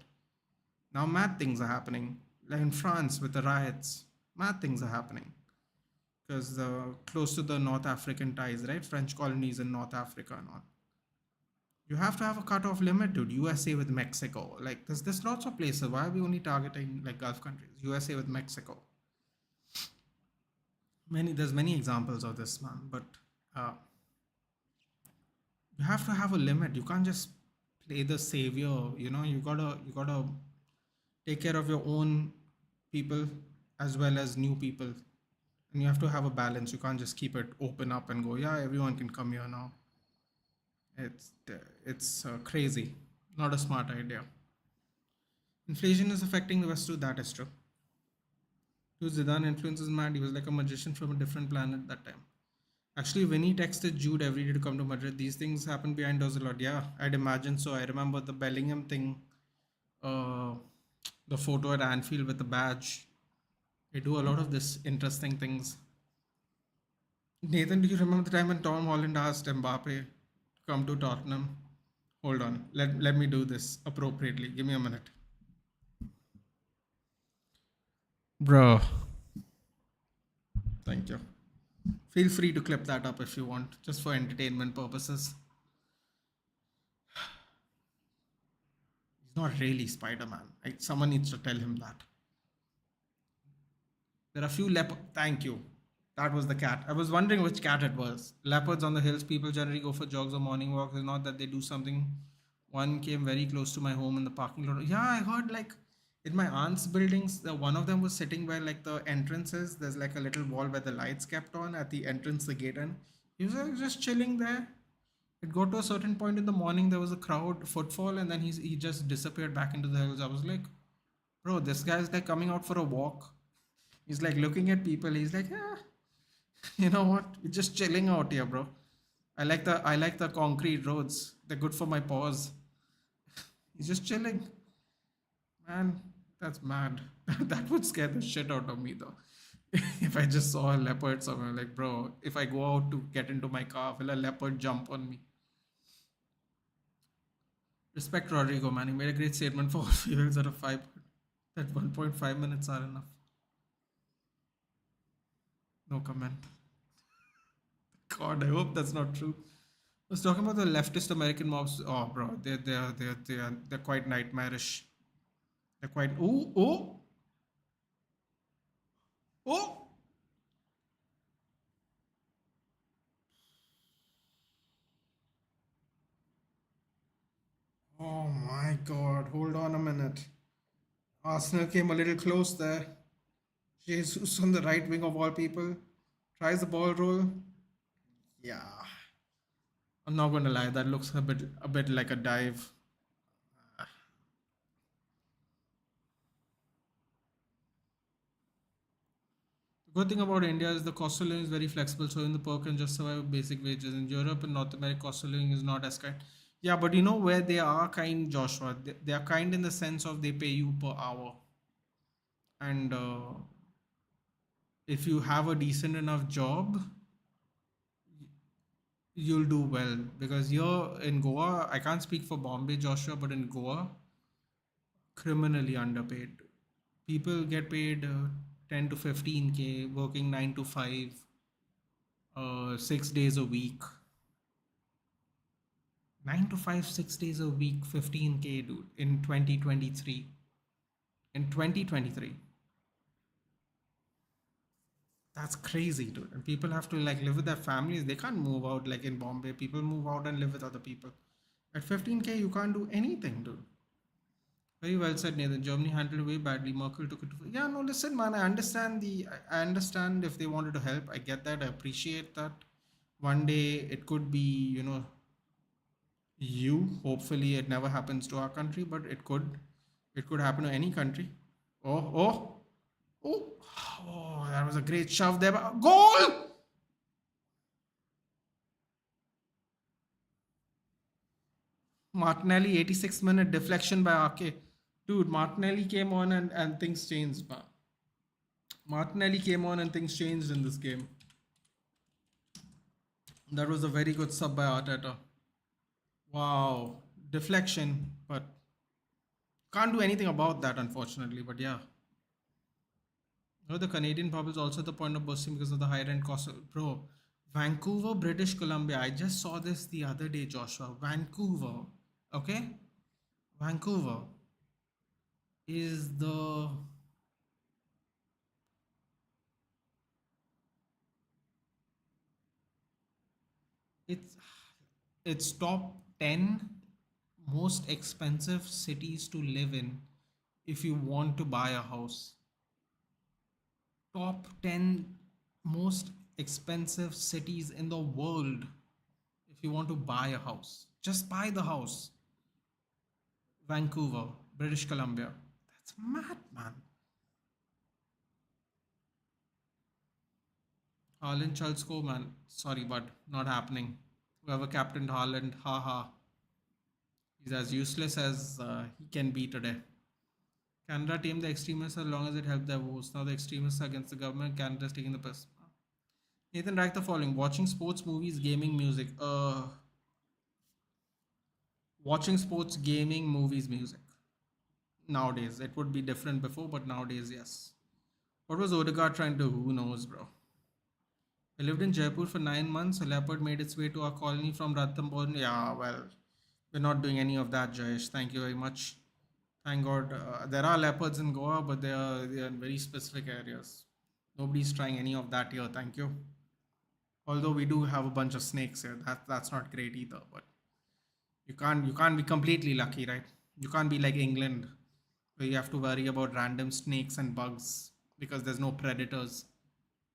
Now mad things are happening. Like in France with the riots, mad things are happening because close to the North African ties, right? French colonies in North Africa and all. You have to have a cutoff limit, dude. USA with Mexico, like there's lots of places. Why are we only targeting like Gulf countries? USA with Mexico. There's many examples of this, man. But uh, you have to have a limit. You can't just play the savior. You gotta take care of your own people as well as new people, and you have to have a balance. You can't just keep it open up and go, yeah, everyone can come here now. It's crazy. Not a smart idea. Inflation is affecting the West too. That is true. Dude, Zidane influence is mad. He was like a magician from a different planet that time. Actually, when he texted Jude every day to come to Madrid, these things happen behind doors a lot. Yeah, I'd imagine so. I remember the Bellingham thing, uh, the photo at Anfield with the badge. They do a lot of this interesting things. Nathan, do you remember the time when Tom Holland asked Mbappe to come to Tottenham? Hold on, let me do this appropriately. Give me a minute. Bro, thank you. Feel free to clip that up if you want, just for entertainment purposes. He's not really Spider Man. Someone needs to tell him that. There are a few leopards. Thank you. That was the cat. I was wondering which cat it was. Leopards on the hills. People generally go for jogs or morning walks. It's not that they do something. One came very close to my home in the parking lot. Yeah, I heard like in my aunt's buildings, one of them was sitting where like the entrances. There's like a little wall where the lights kept on at the entrance, the gate, and he was like, just chilling there. It got to a certain point in the morning. There was a crowd footfall, and then he just disappeared back into the hills. I was like, bro, this guy's like coming out for a walk. He's like looking at people. He's like, yeah, you know what? We're just chilling out here, bro. I like the concrete roads. They're good for my paws. He's just chilling. Man, that's mad. That would scare the shit out of me though. If I just saw a leopard somewhere, like, bro, if I go out to get into my car, will a leopard jump on me? Respect Rodrigo, man. He made a great statement for all females out of five. That 1.5 minutes are enough. No comment. God, I hope that's not true. I was talking about the leftist American mobs. Oh, bro, they're quite nightmarish. They're quite. Oh, oh, oh. Oh my God! Hold on a minute. Arsenal came a little close there. Jesus on the right wing of all people tries the ball roll. Yeah, I'm not gonna lie. That looks a bit like a dive. The good thing about India is the cost of living is very flexible, so in the poor can just survive with basic wages. In Europe and North America, cost of living is not as kind. Yeah, but you know where they are kind, Joshua? They are kind in the sense of they pay you per hour. And if you have a decent enough job, you'll do well. Because you're in Goa, I can't speak for Bombay, Joshua, but in Goa, criminally underpaid. People get paid 10 to 15K, working 9 to 5, 6 days a week. 9 to 5, 6 days a week, 15K, dude, in 2023. In 2023. That's crazy, dude. And people have to like live with their families. They can't move out like in Bombay. People move out and live with other people. At 15K, you can't do anything, dude. Very well said, Nathan. Germany handled it way badly. Merkel took it. Yeah, no, listen, man. I understand if they wanted to help. I get that. I appreciate that. One day it could be, you. Hopefully, it never happens to our country, but it could. It could happen to any country. Oh, oh, oh, oh! That was a great shove there. Goal! Martinelli, 86-minute deflection by RK. Dude, Martinelli came on and things changed, man. Martinelli came on and things changed in this game. That was a very good sub by Arteta. Wow. Deflection, but can't do anything about that, unfortunately. But yeah. The Canadian pub is also the point of bursting because of the high rent cost. Bro, Vancouver, British Columbia. I just saw this the other day, Joshua. Vancouver. Okay? Vancouver is the it's it's top 10 most expensive cities to live in if you want to buy a house. Top 10 most expensive cities in the world if you want to buy a house. Just buy the house. Vancouver, British Columbia. That's mad, man. Haaland shall score, man. Sorry, but not happening. Whoever captained Haaland, haha. He's as useless as he can be today. Canada tamed the extremists as long as it helped their votes. Now the extremists are against the government. Canada's taking the piss. Nathan, write the following: watching sports, movies, gaming, music. Watching sports, gaming, movies, music. Nowadays, it would be different before, but nowadays, yes. What was Odegaard trying to do? Who knows, bro? I lived in Jaipur for 9 months. A leopard made its way to our colony from Ranthambore. Yeah, well, we're not doing any of that, Jayesh. Thank you very much. Thank God. There are leopards in Goa, but they are in very specific areas. Nobody's trying any of that here. Thank you. Although we do have a bunch of snakes here. That's not great either. But you can't be completely lucky, right? You can't be like England, where you have to worry about random snakes and bugs because there's no predators.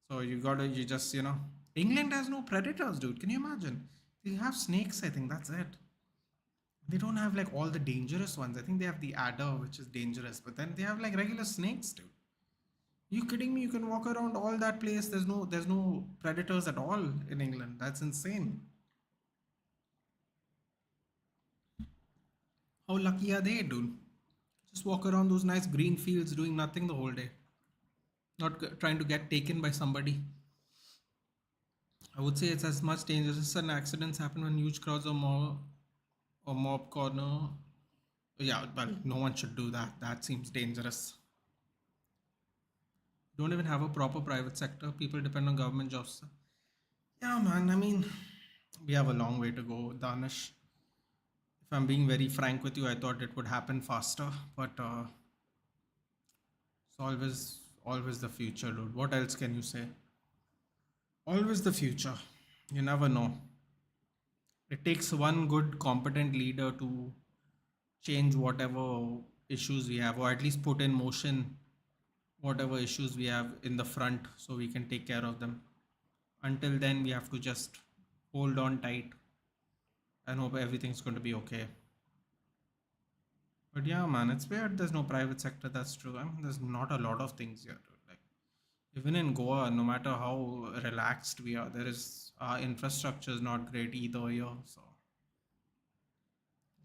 So you just, England has no predators, dude. Can you imagine? They have snakes, I think. That's it. They don't have like all the dangerous ones. I think they have the adder, which is dangerous, but then they have like regular snakes, dude. You kidding me? You can walk around all that place. There's no predators at all in England. That's insane. How lucky are they, dude? Just walk around those nice green fields doing nothing the whole day. Not trying to get taken by somebody. I would say it's as much dangerous. Certain accidents happen when huge crowds or mob corner. Yeah, well, no one should do that. That seems dangerous. Don't even have a proper private sector. People depend on government jobs. Yeah, man. I mean, we have a long way to go, Danish. If I'm being very frank with you, I thought it would happen faster, but it's always the future, dude. What else can you say? Always the future. You never know. It takes one good, competent leader to change whatever issues we have, or at least put in motion whatever issues we have in the front so we can take care of them. Until then, we have to just hold on tight and hope everything's going to be okay. But yeah, man, it's weird. There's no private sector. That's true. I mean, there's not a lot of things here. Dude. Like even in Goa, no matter how relaxed we are, there is our infrastructure is not great either here. So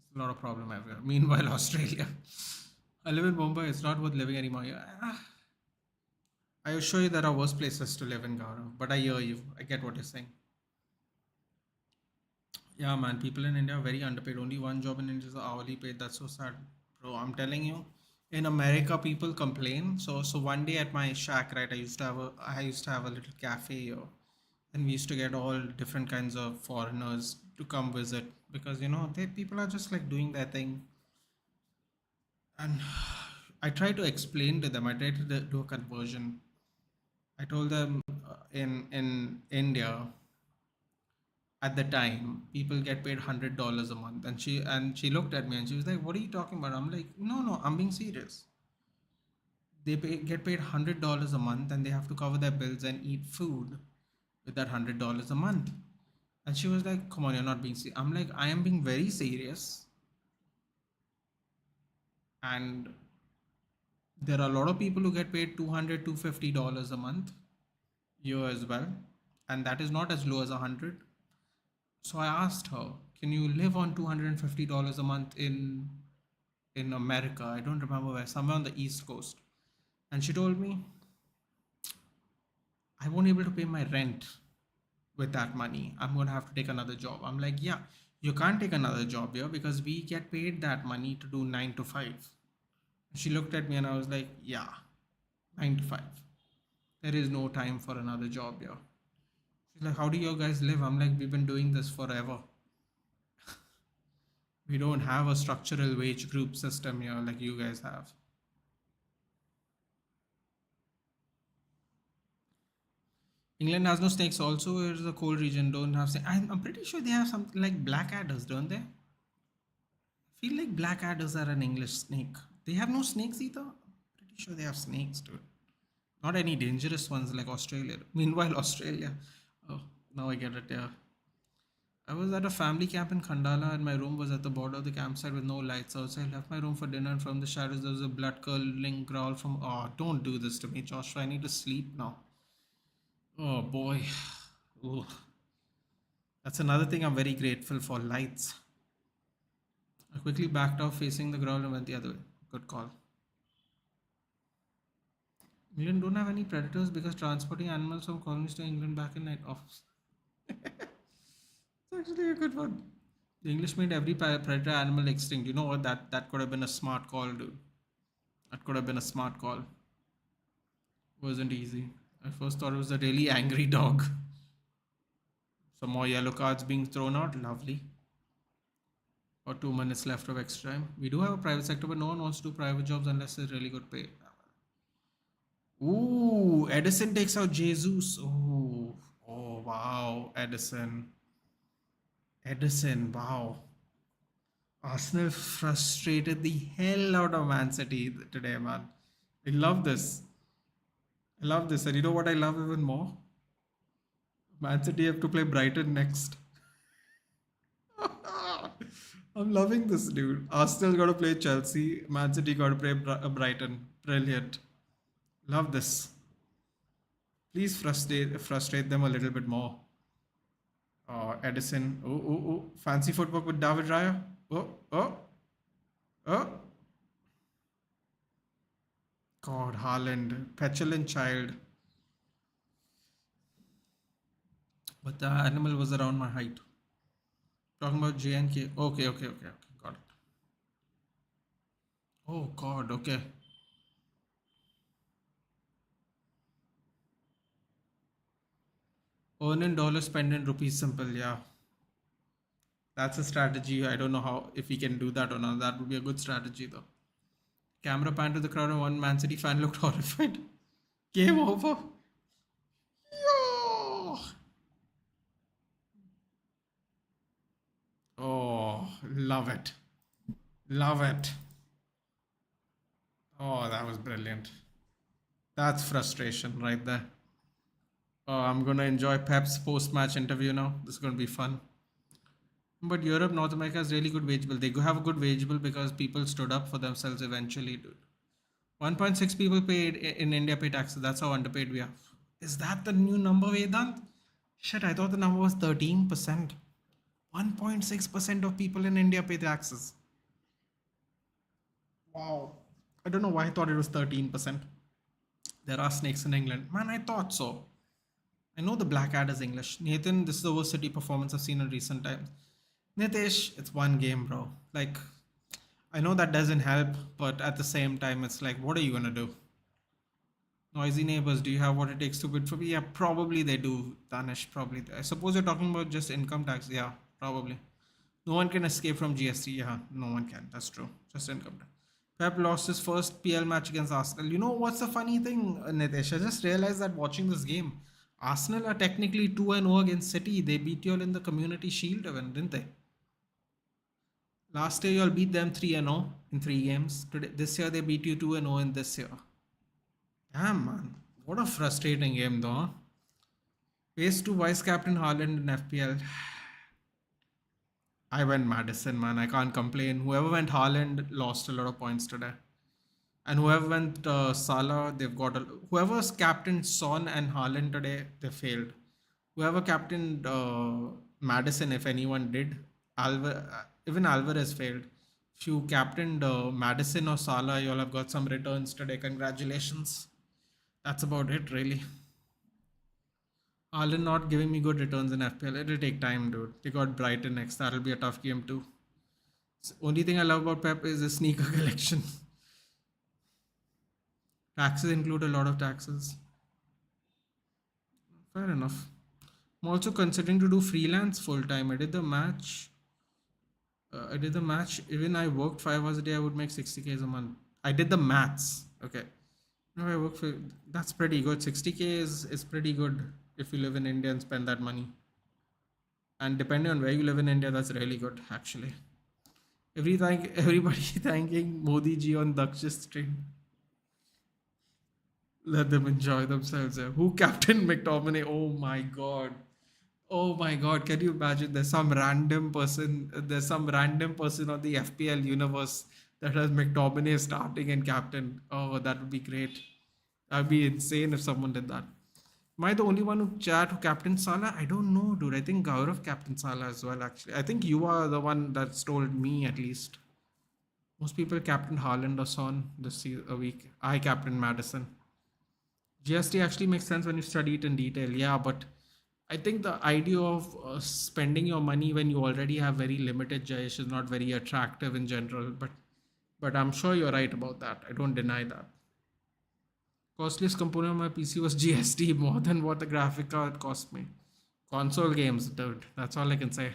it's a lot of problem everywhere. Meanwhile, Australia, I live in Mumbai. It's not worth living anymore. Yeah. I assure you there are worse places to live in, Gaurav. But I hear you. I get what you're saying. Yeah, man. People in India are very underpaid. Only one job in India is hourly paid. That's so sad, bro. I'm telling you. In America, people complain. So one day at my shack, right? I used to have a little cafe here, And we used to get all different kinds of foreigners to come visit because people are just like doing their thing. And I try to explain to them. I try to do a conversion. I told them in India at the time people get paid $100 a month, and she looked at me and she was like, "What are you talking about?" I'm like, "No, no, I'm being serious. Get paid $100 a month, and they have to cover their bills and eat food with that $100 a month." And she was like, "Come on, you're not being serious." I'm like, "I am being very serious, and there are a lot of people who get paid $200 to $250 a month here as well, and that is not as low as 100." So I asked her, "Can you live on $250 a month in America?" I don't remember where, somewhere on the East Coast. And she told me, "I won't be able to pay my rent with that money. I'm going to have to take another job." I'm like, "Yeah, you can't take another job here because we get paid that money to do 9 to 5." She looked at me and I was like, "Yeah, 9 to 5. There is no time for another job here." She's like, "How do you guys live?" I'm like, "We've been doing this forever. We don't have a structural wage group system here like you guys have." England has no snakes. Also, it's a cold region. Don't have snakes. I'm pretty sure they have something like black adders, don't they? I feel like black adders are an English snake. They have no snakes either. Pretty sure they have snakes, dude. Not any dangerous ones like Australia. Meanwhile, Australia. Oh, now I get it. Yeah. I was at a family camp in Khandala and my room was at the border of the campsite with no lights outside. I left my room for dinner and from the shadows there was a blood curdling growl from. Oh, don't do this to me, Joshua. I need to sleep now. Oh boy. Ugh. That's another thing I'm very grateful for, lights. I quickly backed off facing the ground and went the other way. Good call. England don't have any predators because transporting animals from colonies to England back in night off. It's actually a good one. The English made every predator animal extinct. You know what? That could have been a smart call, dude. That could have been a smart call. Wasn't easy. I first thought it was a really angry dog. Some more yellow cards being thrown out. Lovely. Or 2 minutes left of extra time. We do have a private sector, but no one wants to do private jobs unless it's really good pay. Ooh, Edison takes out Jesus. Oh, oh wow, Edison. Edison, wow. Arsenal frustrated the hell out of Man City today, man. I love this. I love this. And you know what I love even more? Man City have to play Brighton next. I'm loving this, dude. Arsenal got to play Chelsea. Man City got to play Brighton. Brilliant. Love this. Please frustrate them a little bit more. Edison. Oh, oh, oh. Fancy footwork with David Raya. Oh, oh, oh. God, Haaland. Petulant child. But the animal was around my height. Talking about J and K. Okay, okay, okay, okay. Got it. Oh, God, okay. Earn in dollars, spend in rupees. Simple, yeah. That's a strategy. I don't know how, if we can do that or not. That would be a good strategy, though. Camera pan to the crowd and one Man City fan looked horrified. Game over. Yo! Oh, love it. Love it. Oh, that was brilliant. That's frustration right there. Oh, I'm gonna enjoy Pep's post-match interview now. This is gonna be fun. But Europe, North America has really good wage bill. They have a good wage bill because people stood up for themselves eventually, dude. 1.6 people paid in India pay taxes. That's how underpaid we are. Is that the new number, Vedant? Shit, I thought the number was 13%. 1.6% of people in India pay taxes. Wow. I don't know why I thought it was 13%. There are snakes in England. Man, I thought so. I know the Blackadder's English. Nathan, this is the worst City performance I've seen in recent times. Nitish, it's one game, bro. Like, I know that doesn't help, but at the same time, it's like, what are you gonna do? Noisy neighbors, do you have what it takes to bid for me? Yeah, probably they do, Danish. Probably. I suppose you're talking about just income tax. Yeah, probably. No one can escape from GST. Yeah, no one can. That's true. Just income tax. Pep lost his first PL match against Arsenal. You know what's the funny thing, Nitesh? I just realized that watching this game, Arsenal are technically 2-0 against City. They beat you all in the Community Shield event, didn't they? Last year you all beat them 3-0 in 3 games. Today, this year they beat you 2-0 in this year. Damn, man. What a frustrating game, though. Huh? Phase 2 vice captain Haaland in FPL. I went Madison, man. I can't complain. Whoever went Haaland lost a lot of points today. And whoever went Salah, they've got whoever's captained Son and Haaland today, they failed. Whoever captained Madison, if anyone did, even Alvarez failed. If you captained Madison or Salah, you all have got some returns today. Congratulations. That's about it, really. Haaland not giving me good returns in FPL. It'll take time, dude. They got Brighton next. That'll be a tough game too. Only thing I love about Pep is the sneaker collection. Taxes include a lot of taxes. Fair enough. I'm also considering to do freelance full time. I did the match. Even I worked 5 hours a day. I would make 60k a month. I did the maths. Okay. No, I work for. That's pretty good. 60k is pretty good if you live in India and spend that money. And depending on where you live in India, that's really good actually. Everybody thanking Modi ji on Daksh's stream. Let them enjoy themselves. Who captained McTominay? Oh my god. Oh my god, can you imagine there's some random person on the FPL universe that has McTominay starting and captain. Oh, that would be great. That'd be insane if someone did that. Am I the only one who captain Salah? I don't know, dude. I think Gaurav captain Salah as well, actually. I think you are the one that's told me at least. Most people captain Haaland or Son a week. I captain Madison. GST actually makes sense when you study it in detail. Yeah, but I think the idea of spending your money when you already have very limited Jayesh is not very attractive in general. But I'm sure you're right about that. I don't deny that. Costliest component of my PC was GST more than what the graphic card cost me. Console games, dude. That's all I can say.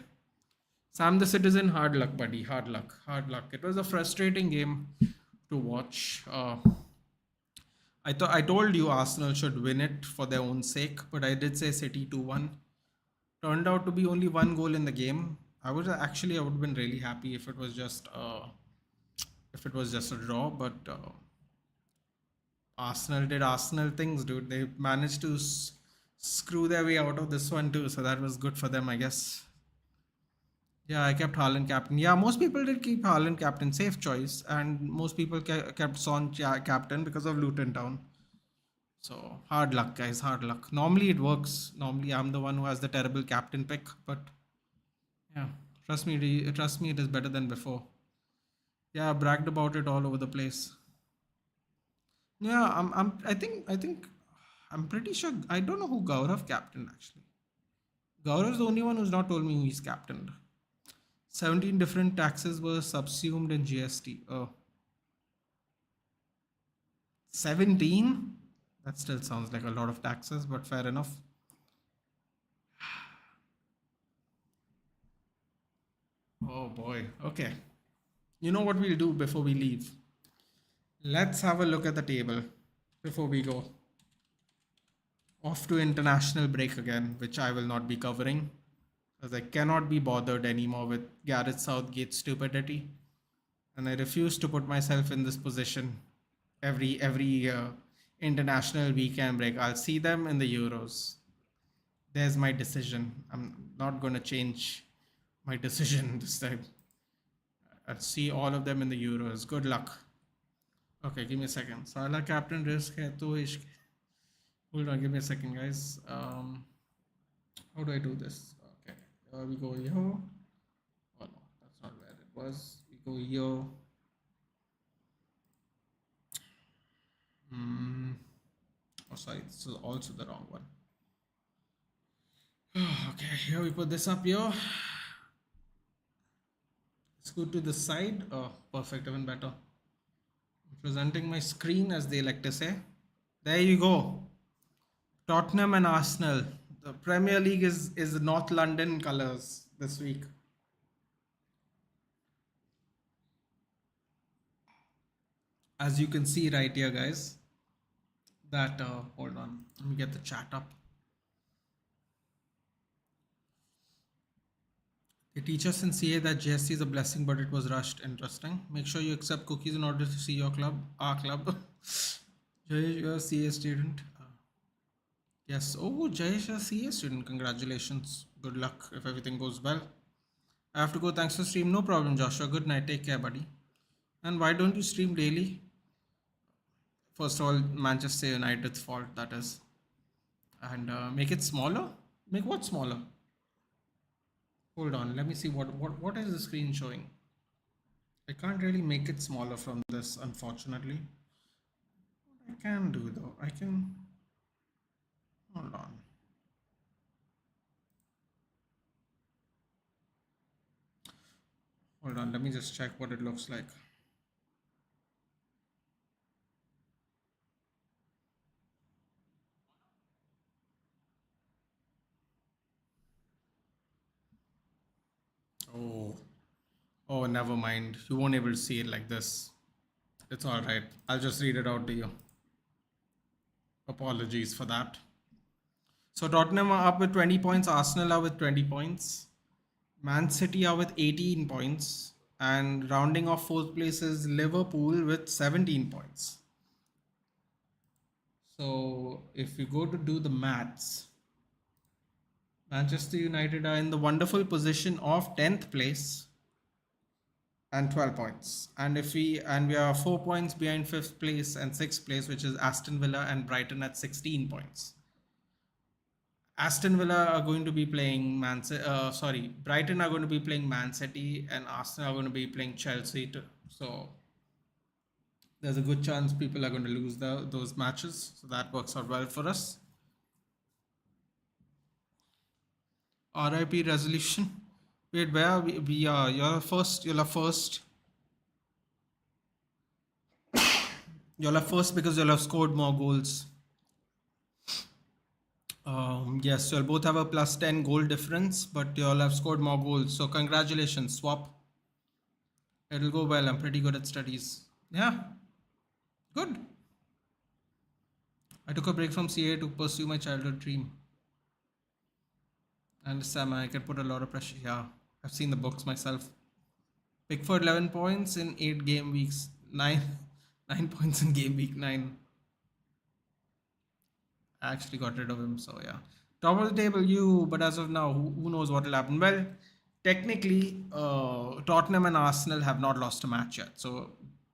Sam the Citizen, hard luck, buddy. Hard luck. Hard luck. It was a frustrating game to watch. I told you Arsenal should win it for their own sake, but I did say City 2-1. Turned out to be only one goal in the game. I would have been really happy if it was just a draw, but Arsenal did Arsenal things, dude. They managed to screw their way out of this one too, so that was good for them, I guess. Yeah, I kept Haaland captain. Yeah, most people did keep Haaland captain. Safe choice. And most people kept Son captain because of Luton Town. So hard luck, guys. Hard luck. Normally it works. Normally I'm the one who has the terrible captain pick. But yeah, trust me. Trust me, it is better than before. Yeah, I bragged about it all over the place. Yeah, I think. I'm pretty sure. I don't know who Gaurav captain actually. Gaurav's the only one who's not told me who he's captained. 17 different taxes were subsumed in GST. Oh. 17? That still sounds like a lot of taxes, but fair enough. Oh boy. Okay. You know what we'll do before we leave? Let's have a look at the table before we go. Off to international break again, which I will not be covering, as I cannot be bothered anymore with Gareth Southgate's stupidity, and I refuse to put myself in this position every international weekend break. I'll see them in the Euros. There's my decision. I'm not going to change my decision this time. I'll see all of them in the Euros. Good luck. Okay, give me a second. Salah captain risk hai to ishq. Hold on, give me a second, guys. How do I do this? Okay, we go here. Oh no, that's not where it was. We go here. Oh, sorry, this is also the wrong one. Okay, here we put this up here. Let's go to the side. Oh, perfect, even better. Presenting my screen, as they like to say. There you go. Tottenham and Arsenal. The Premier League is North London colours this week. As you can see right here, guys. That hold on. Let me get the chat up. They teach us in CA that GST is a blessing, but it was rushed. Interesting. Make sure you accept cookies in order to see your club. Our club. Jayesh, you're a CA student. Yes. Oh, Jayesh, you're a CA student. Congratulations. Good luck if everything goes well. I have to go. Thanks for stream. No problem, Joshua. Good night. Take care, buddy. And why don't you stream daily? First of all, Manchester United's fault, that is. And make it smaller? Make what smaller? Hold on, let me see what is the screen showing. I can't really make it smaller from this, unfortunately. What I can do though, I can, hold on. Hold on, let me just check what it looks like. Oh, oh, never mind. You won't able to see it like this. It's all right. I'll just read it out to you. Apologies for that. So Tottenham are up with 20 points. Arsenal are with 20 points. Man City are with 18 points. And rounding off fourth place is Liverpool with 17 points. So if you go to do the maths, Manchester United are in the wonderful position of 10th place and 12 points. And we are 4 points behind 5th place and 6th place, which is Aston Villa and Brighton at 16 points. Aston Villa are going to be playing Brighton are going to be playing Man City, and Arsenal are going to be playing Chelsea too. So there's a good chance people are going to lose those matches. So that works out well for us. RIP resolution. Wait, where are we are? You're first. You'll have first. You'll have first because you'll have scored more goals. Yes, you'll both have a plus 10 goal difference, but you'll have scored more goals. So congratulations, swap. It'll go well. I'm pretty good at studies. Yeah, good. I took a break from CA to pursue my childhood dream. I understand, man. I can put a lot of pressure. Yeah, I've seen the books myself. Pickford 11 points in 8 game weeks. 9 points in game week 9. I actually got rid of him, so yeah. Top of the table, but as of now, who knows what will happen? Well, technically, Tottenham and Arsenal have not lost a match yet. So,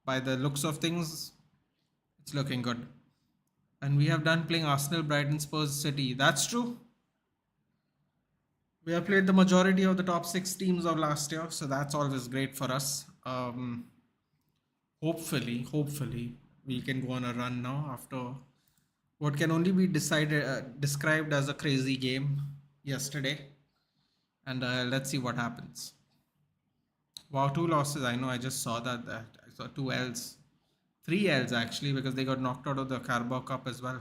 by the looks of things, it's looking good. And we have done playing Arsenal, Brighton, Spurs, City. That's true. We have played the majority of the top 6 teams of last year, so that's always great for us. Hopefully, we can go on a run now after what can only be described as a crazy game yesterday. And let's see what happens. Wow, 2 losses. I know, I just saw that. I saw 2 L's. 3 L's actually, because they got knocked out of the Carabao Cup as well.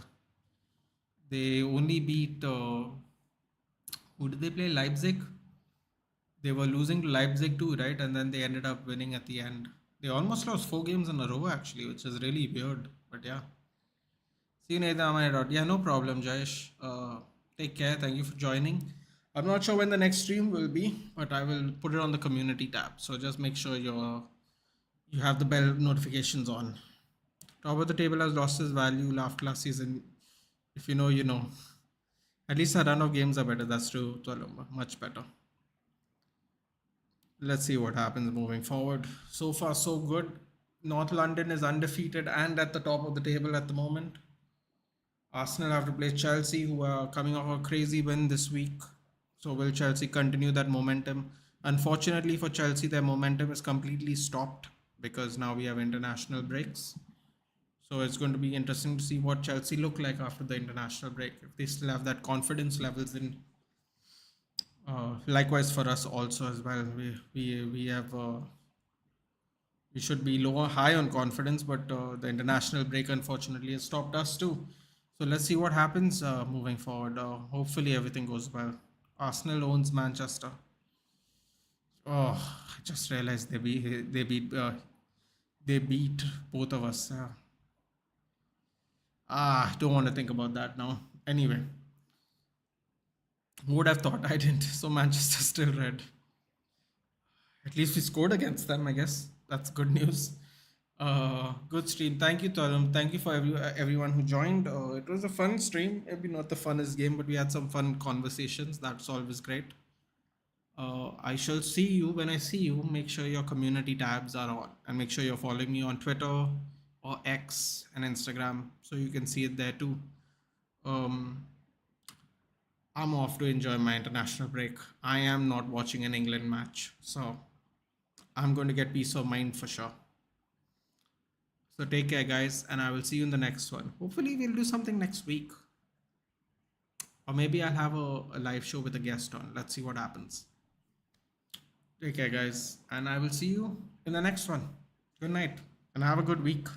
They only beat... who did they play? Leipzig? They were losing to Leipzig too, right? And then they ended up winning at the end. They almost lost 4 games in a row actually, which is really weird. But yeah. See you later, my dot. Yeah, no problem, Jayesh. Take care. Thank you for joining. I'm not sure when the next stream will be, but I will put it on the community tab. So just make sure you have the bell notifications on. Top of the table has lost its value after last season. If you know, you know. At least a run of games are better. That's true. Much better. Let's see what happens moving forward. So far, so good. North London is undefeated and at the top of the table at the moment. Arsenal have to play Chelsea, who are coming off a crazy win this week. So will Chelsea continue that momentum? Unfortunately for Chelsea, their momentum is completely stopped because now we have international breaks. So it's going to be interesting to see what Chelsea look like after the international break. If they still have that confidence levels in. Likewise for us also as well. We We should be lower high on confidence, but the international break unfortunately has stopped us too. So let's see what happens moving forward. Hopefully everything goes well. Arsenal owns Manchester. Oh, I just realized they beat both of us. Don't want to think about that now. Anyway, who would have thought I didn't? So Manchester still red. At least we scored against them, I guess. That's good news. Good stream. Thank you, Taram. Thank you for everyone who joined. It was a fun stream. Maybe not the funnest game, but we had some fun conversations. That's always great. I shall see you when I see you. Make sure your community tabs are on and make sure you're following me on Twitter or X and Instagram so you can see it there too. Um, I'm off to enjoy my international break. I am not watching an England match, so I'm going to get peace of mind for sure. So take care, guys, and I will see you in the next one. Hopefully, we'll do something next week. Or maybe I'll have a live show with a guest on. Let's see what happens. Take care, guys, and I will see you in the next one. Good night, and have a good week.